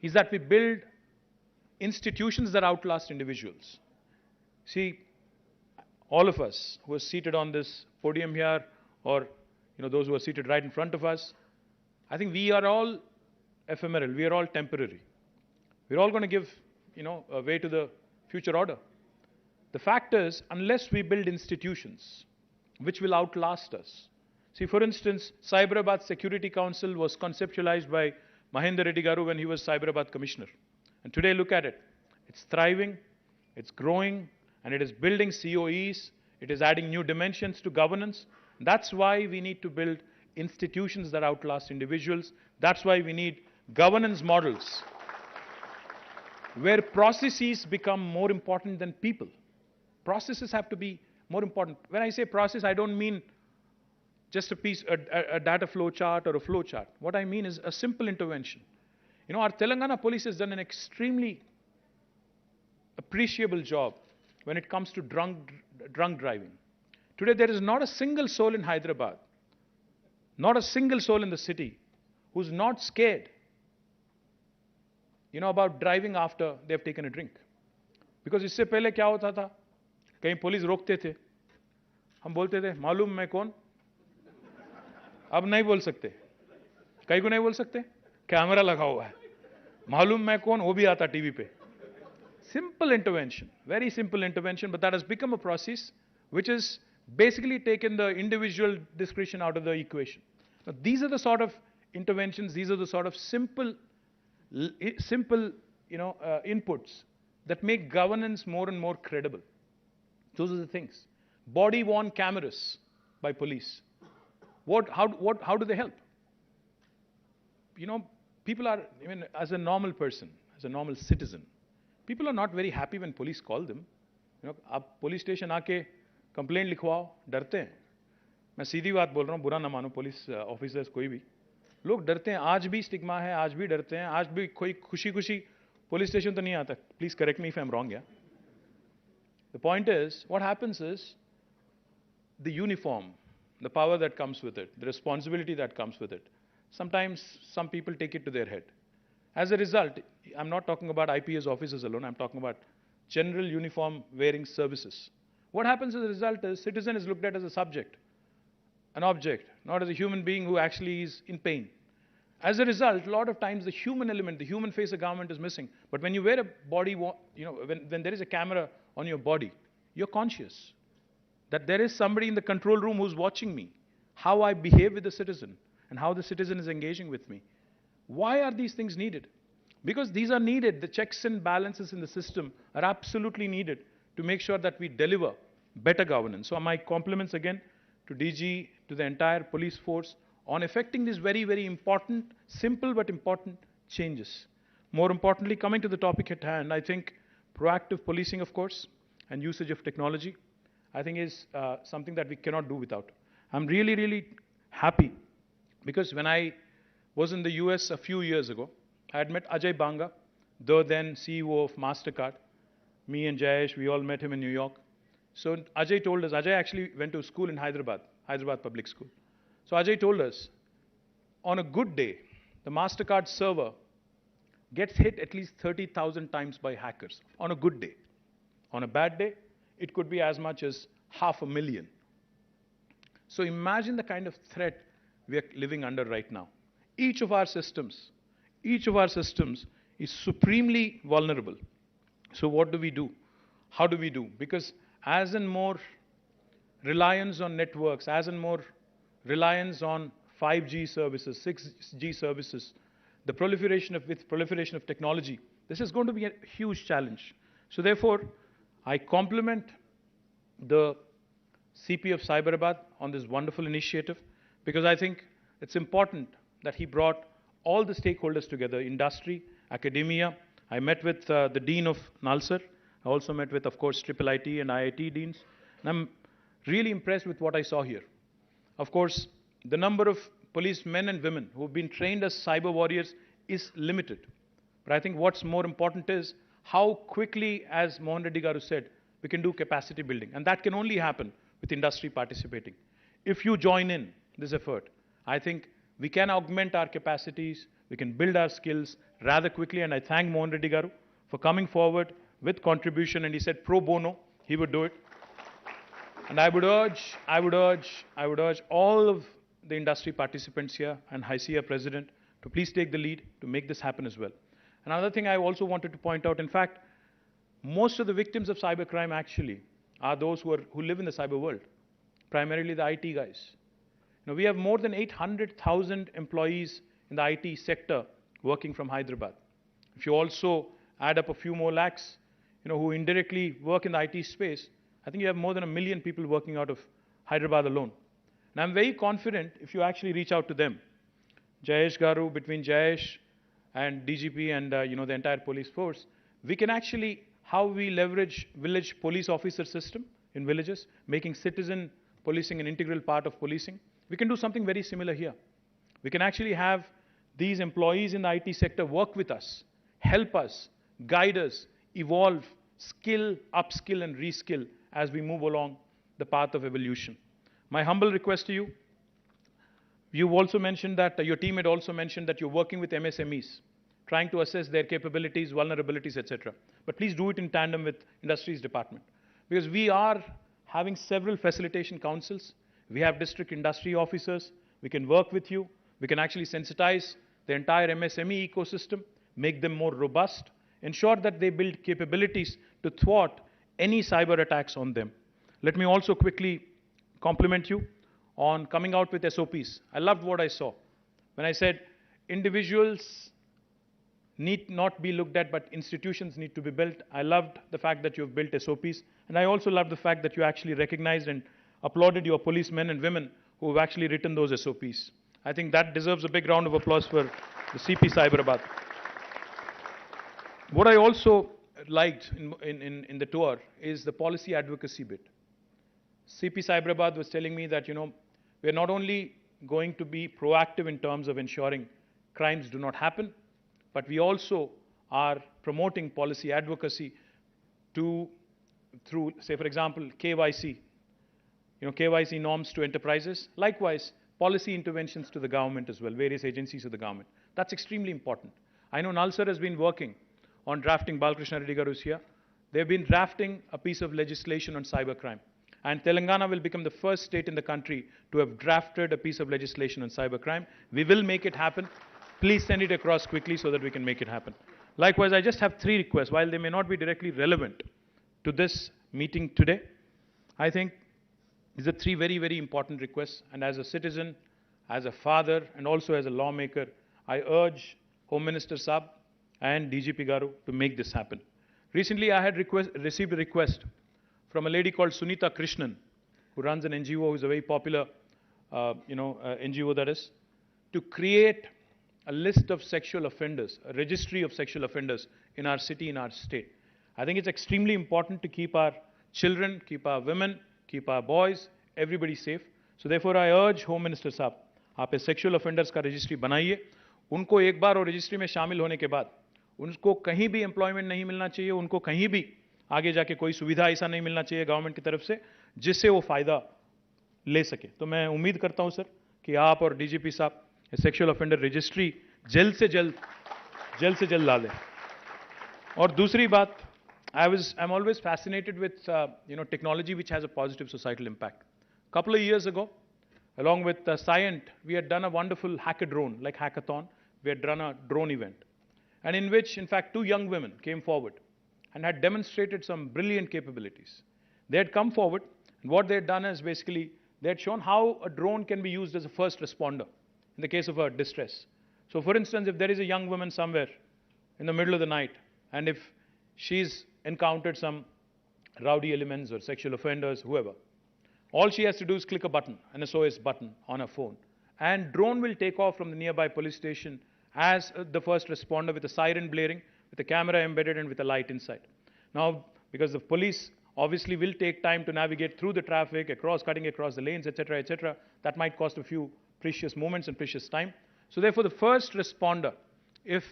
is that we build institutions that outlast individuals. See, all of us who are seated on this podium here, or those who are seated right in front of us, I think we are all ephemeral. We are all temporary. We're all going to give, a way to the future order. The fact is, unless we build institutions which will outlast us. See, for instance, Cyberbad Security Council was conceptualized by Mahender Reddy Garu when he was Cyberabad Commissioner. And today, look at it. It's thriving, it's growing, and it is building COEs. It is adding new dimensions to governance. That's why we need to build institutions that outlast individuals. That's why we need governance models where processes become more important than people. Processes have to be more important. When I say process, I don't mean just a data flow chart or a flow chart. What I mean is a simple intervention. Our Telangana police has done an extremely appreciable job when it comes to drunk driving. Today, there is not a single soul in Hyderabad, not a single soul in the city who's not scared, about driving after they have taken a drink. Because इससे पहले क्या होता था? कहीं police रोकते थे, हम बोलते थे मालूम मैं कौन? अब नहीं बोल सकते. कहीं को नहीं बोल सकते? कैमरा लगा हुआ है. मालूम मैं कौन? वो भी आता टीवी पे. Simple intervention, very simple intervention, but that has become a process which has basically taken the individual discretion out of the equation. Now, these are the sort of interventions, these are the sort of simple inputs that make governance more and more credible. Those are the things. Body-worn cameras by police. How do they help? People are, as a normal person, as a normal citizen, people are not very happy when police call them. आप police station आके complaint लिखवाओ, डरते हैं. मैं सीधी बात बोल रहा हूँ, बुरा ना मानो पुलिस ऑफिसर्स कोई भी. लोग डरते हैं, आज भी स्टिग्मा है, आज भी डरते हैं, आज भी कोई खुशी पुलिस स्टेशन तो नहीं आता. Please correct me if I am wrong. The point is, what happens is, the uniform, the power that comes with it, the responsibility that comes with it, sometimes some people take it to their head. As a result, I'm not talking about IPS officers alone, I'm talking about general uniform wearing services. What happens as a result is, citizen is looked at as a subject, an object, not as a human being who actually is in pain. As a result, a lot of times the human element, the human face of government is missing. But when you wear a body, when there is a camera on your body, you're conscious that there is somebody in the control room who's watching me, how I behave with the citizen, and how the citizen is engaging with me. Why are these things needed? Because these are needed. The checks and balances in the system are absolutely needed to make sure that we deliver better governance. So my compliments again to DG, to the entire police force, on effecting these very, very important, simple but important changes. More importantly, coming to the topic at hand, I think proactive policing, of course, and usage of technology, I think is something that we cannot do without. I'm really, really happy because when I was in the US a few years ago, I had met Ajay Banga, the then CEO of MasterCard. Me and Jayesh, we all met him in New York. So Ajay told us, Ajay actually went to school in Hyderabad Public School. So Ajay told us, on a good day, the MasterCard server gets hit at least 30,000 times by hackers, on a good day. On a bad day, it could be as much as 500,000. So imagine the kind of threat we are living under right now. Each of our systems is supremely vulnerable. So what do we do? How do we do? Because as in more reliance on networks, as in more reliance on 5G services, 6G services, the proliferation of technology, this is going to be a huge challenge. So therefore, I compliment the CP of Cyberbad on this wonderful initiative, because I think it's important that he brought all the stakeholders together, industry, academia. I met with the Dean of Nalsar. I also met with, of course, IIIT and IIT deans. And I'm really impressed with what I saw here. Of course, the number of policemen and women who have been trained as cyber warriors is limited. But I think what's more important is how quickly, as Mohan Reddy Garu said, we can do capacity building. And that can only happen with industry participating. If you join in this effort, I think we can augment our capacities, we can build our skills rather quickly. And I thank Mohan Reddy Garu for coming forward with contribution. And he said pro bono, he would do it. And I would urge all of the industry participants here and HICIA president to please take the lead to make this happen as well. Another thing I also wanted to point out, in fact, most of the victims of cybercrime actually are those who live in the cyber world, primarily the IT guys. Now, we have more than 800,000 employees in the IT sector working from Hyderabad. If you also add up a few more lakhs, who indirectly work in the IT space, I think you have more than 1 million people working out of Hyderabad alone. And I'm very confident if you actually reach out to them, Jayesh Garu, between Jayesh and DGP and the entire police force, we can actually, how we leverage village police officer system in villages, making citizen policing an integral part of policing. We can do something very similar here. We can actually have these employees in the IT sector work with us, help us, guide us, evolve skill, upskill and reskill as we move along the path of evolution. My humble request to you, you've also mentioned that, your team had also mentioned that you're working with MSMEs, trying to assess their capabilities, vulnerabilities, etc. But please do it in tandem with Industries Department. Because we are having several facilitation councils. We have district industry officers. We can work with you. We can actually sensitize the entire MSME ecosystem, make them more robust, ensure that they build capabilities to thwart any cyber attacks on them. Let me also quickly compliment you on coming out with SOPs. I loved what I saw. When I said individuals need not be looked at, but institutions need to be built. I loved the fact that you've built SOPs. And I also loved the fact that you actually recognized and applauded your policemen and women who have actually written those SOPs. I think that deserves a big round of applause for the CP Cyberabad. What I also liked in the tour is the policy advocacy bit. CP Cyberabad was telling me that, we're not only going to be proactive in terms of ensuring crimes do not happen, but we also are promoting policy advocacy through, say, for example, KYC, KYC norms to enterprises. Likewise, policy interventions to the government as well, various agencies of the government. That's extremely important. I know Nal sir has been working on drafting, Balakrishna Reddy garu is here. They've been drafting a piece of legislation on cybercrime. And Telangana will become the first state in the country to have drafted a piece of legislation on cybercrime. We will make it happen. Please send it across quickly so that we can make it happen. Likewise, I just have 3 requests. While they may not be directly relevant to this meeting today, I think these are 3 very, very important requests. And as a citizen, as a father, and also as a lawmaker, I urge Home Minister Saab and DGP Garu to make this happen. Recently, I had received a request from a lady called Sunita Krishnan, who runs an NGO, who is a very popular NGO that is, to create a list of sexual offenders, a registry of sexual offenders in our city, in our state. I think it's extremely important to keep our children, keep our women, keep our boys, everybody safe. So therefore, I urge Home Minister साहब, आप इस sexual offenders का registry बनाइए. उनको एक बार वो registry में शामिल होने के बाद, उनको कहीं भी employment नहीं मिलना चाहिए, उनको कहीं भी आगे जाके कोई सुविधा ऐसा नहीं मिलना चाहिए गवर्नमेंट की तरफ से, जिससे वो फायदा ले सके. तो मैं उम्मीद करता हूं सर कि आप और डीजीपी साहब सेक्सुअल ऑफेंडर रजिस्ट्री जल्द से जल्द ला लें. और दूसरी बात, I'm always fascinated with technology which has a positive societal impact. Couple of years ago, along with Scient, we had done a wonderful hackathon, like hackathon. We had run a drone event, and in which, in fact, 2 young women came forward and had demonstrated some brilliant capabilities. They had come forward, and what they had done is basically they had shown how a drone can be used as a first responder in the case of a distress. So, for instance, if there is a young woman somewhere in the middle of the night, and if she's encountered some rowdy elements or sexual offenders, whoever, all she has to do is click a button, an SOS button on her phone, and drone will take off from the nearby police station as the first responder with a siren blaring, with a camera embedded and with a light inside. Now, because the police obviously will take time to navigate through the traffic, cutting across the lanes, etc., that might cost a few precious moments and precious time. So therefore, the first responder, if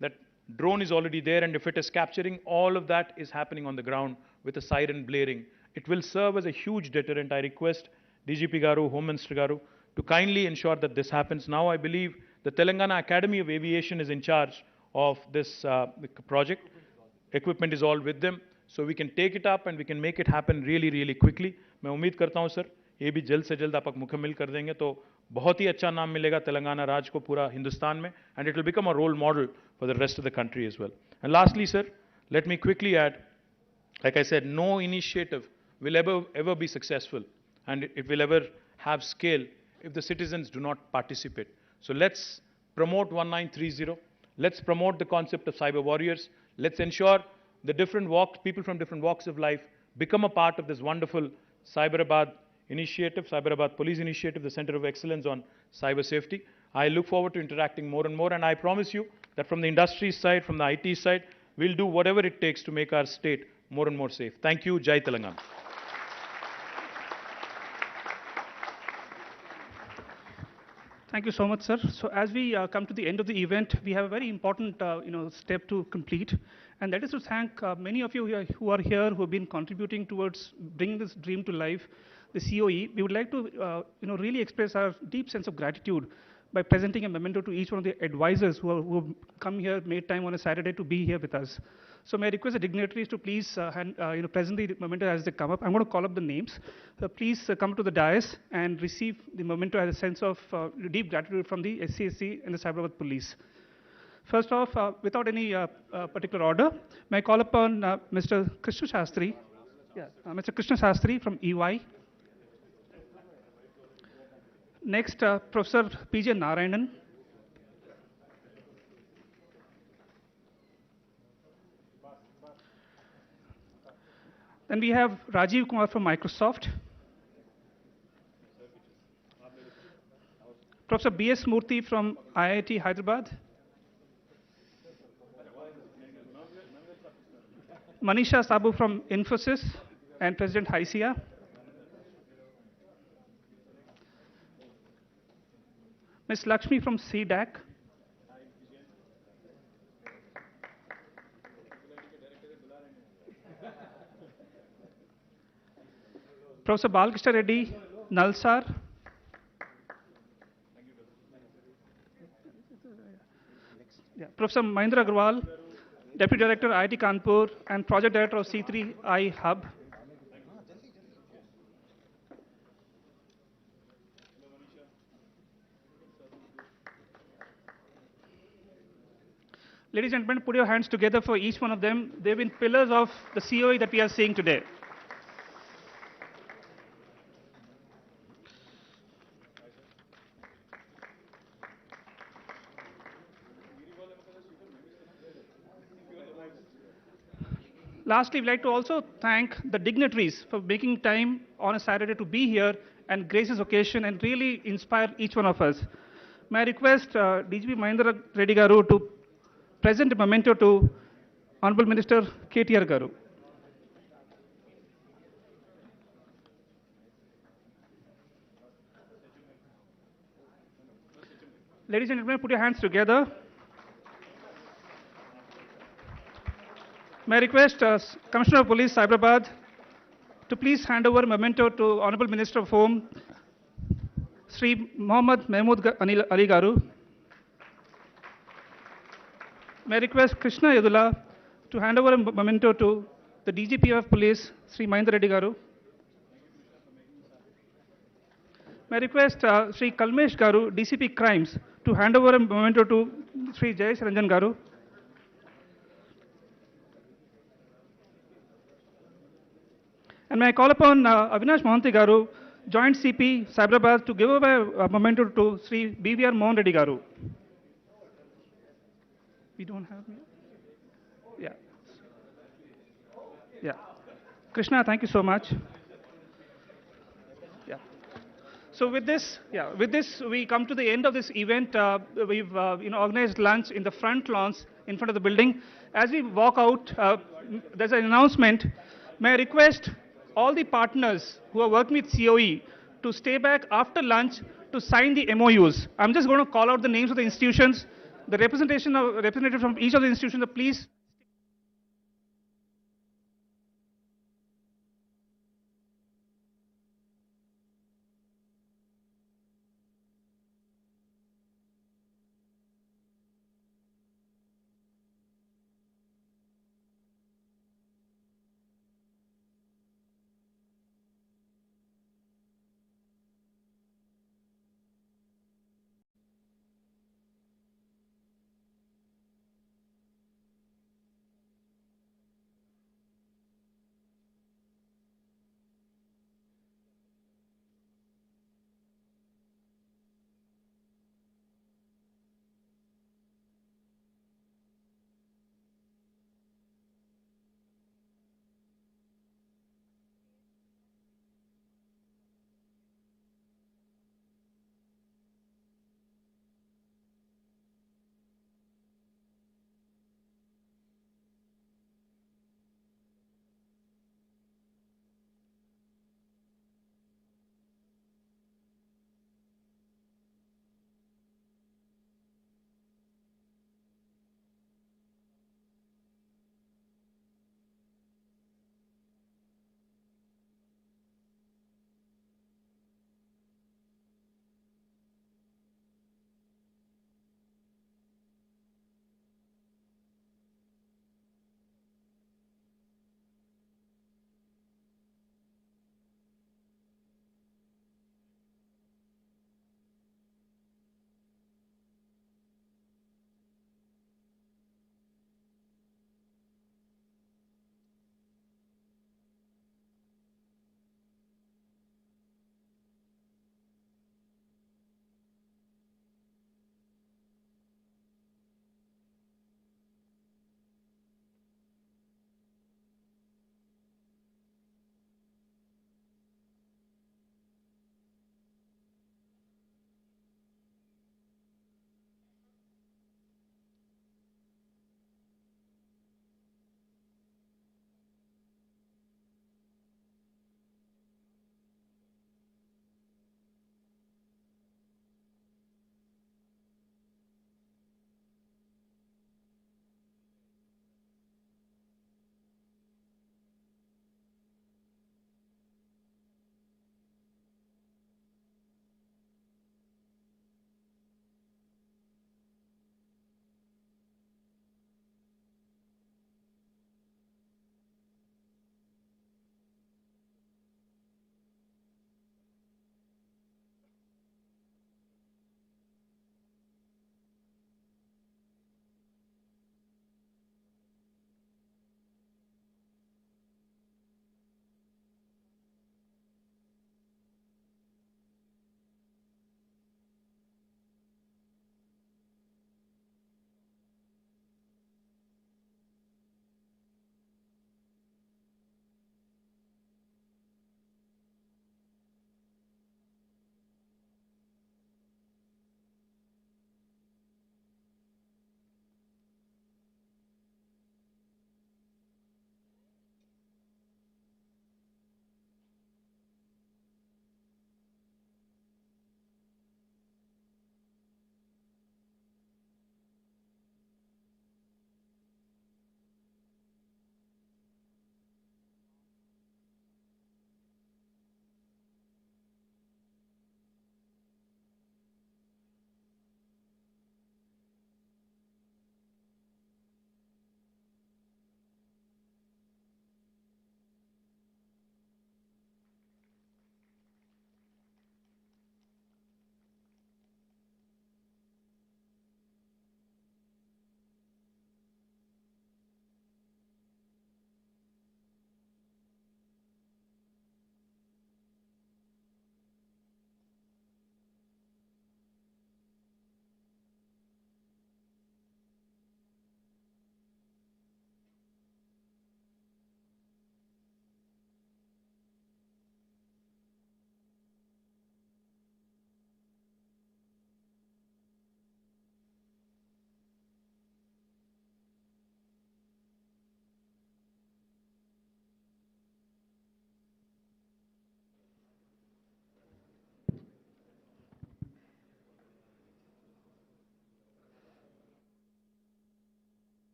that drone is already there and if it is capturing, all of that is happening on the ground with a siren blaring, it will serve as a huge deterrent. I request DGP Garu, Home Minister Garu, to kindly ensure that this happens. Now I believe the Telangana Academy of Aviation is in charge of this project. Equipment is all with them. So we can take it up and we can make it happen really, really quickly. मैं उम्मीद करता हूँ sir, ये भी जल्द से जल्द आप मुकम्मल कर देंगे तो बहुत ही अच्छा नाम मिलेगा तेलंगाना राज्य को पूरा हिंदुस्तान में, and it will become a role model for the rest of the country as well. And lastly, sir, let me quickly add, like I said, no initiative will ever be successful and it will ever have scale if the citizens do not participate. So let's promote 1930. Let's promote the concept of cyber warriors. Let's ensure the people from different walks of life become a part of this wonderful Cyberabad initiative, Cyberabad Police Initiative, the Center of Excellence on Cyber Safety. I look forward to interacting more and more, and I promise you that from the industry side, from the IT side, we'll do whatever it takes to make our state more and more safe. Thank you. Jai Telangana.
Thank you so much, sir. So as we come to the end of the event, we have a very important, step to complete, and that is to thank many of you who are here, who have been contributing towards bringing this dream to life, the COE. We would like to, really express our deep sense of gratitude by presenting a memento to each one of the advisors who have come here, made time on a Saturday to be here with us. So may I request the dignitaries to please present the memento as they come up. I'm going to call up the names. Please come to the dais and receive the memento as a sense of deep gratitude from the SCSC and the Cyberbad Police. First off, without any particular order, may I call upon Mr. Krishna Shastri, Mr. Krishna Shastri from EY. Next, Professor P.J. Narayanan. Then we have Rajiv Kumar from Microsoft. Professor B.S. Murthy from IIT Hyderabad. Manisha Sabu from Infosys and President HICIA. Ms. Lakshmi from CDAC. Professor Balkrishna Reddy, Nalsar. Professor Mahindra Agrawal, Deputy Director, IIT Kanpur, and Project Director of C3I Hub. Ladies and gentlemen, put your hands together for each one of them. They've been pillars of the COE that we are seeing today. Lastly, we'd like to also thank the dignitaries for making time on a Saturday to be here and grace this occasion and really inspire each one of us. May I request DGP Mahindra Reddy Garu to present a memento to Honorable Minister KTR Garu. Ladies and gentlemen, put your hands together. May I request Commissioner of Police, Cyberbad, to please hand over a memento to Honorable Minister of Home, Sri Mahmood Ali Garu. May I request Krishna Yadula to hand over a memento to the DGP of Police, Sri Mahindra Reddy Garu. May I request Sri Kalmesh Garu, DCP Crimes, to hand over a memento to Sri Jayesh Ranjan Garu. And may I call upon Avinash Mohanty Garu, Joint CP, Cyberabad, to give away a memento to Sri BVR Mohan Reddy Garu. We don't have me? Yeah. Yeah. Krishna, thank you so much. Yeah. So with this, we come to the end of this event. We've organized lunch in the front lawns in front of the building. As we walk out, there's an announcement. May I request all the partners who are working with COE to stay back after lunch to sign the MOUs. I'm just going to call out the names of the institutions. The representatives from each of the institutions, please.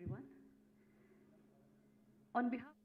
everyone. On behalf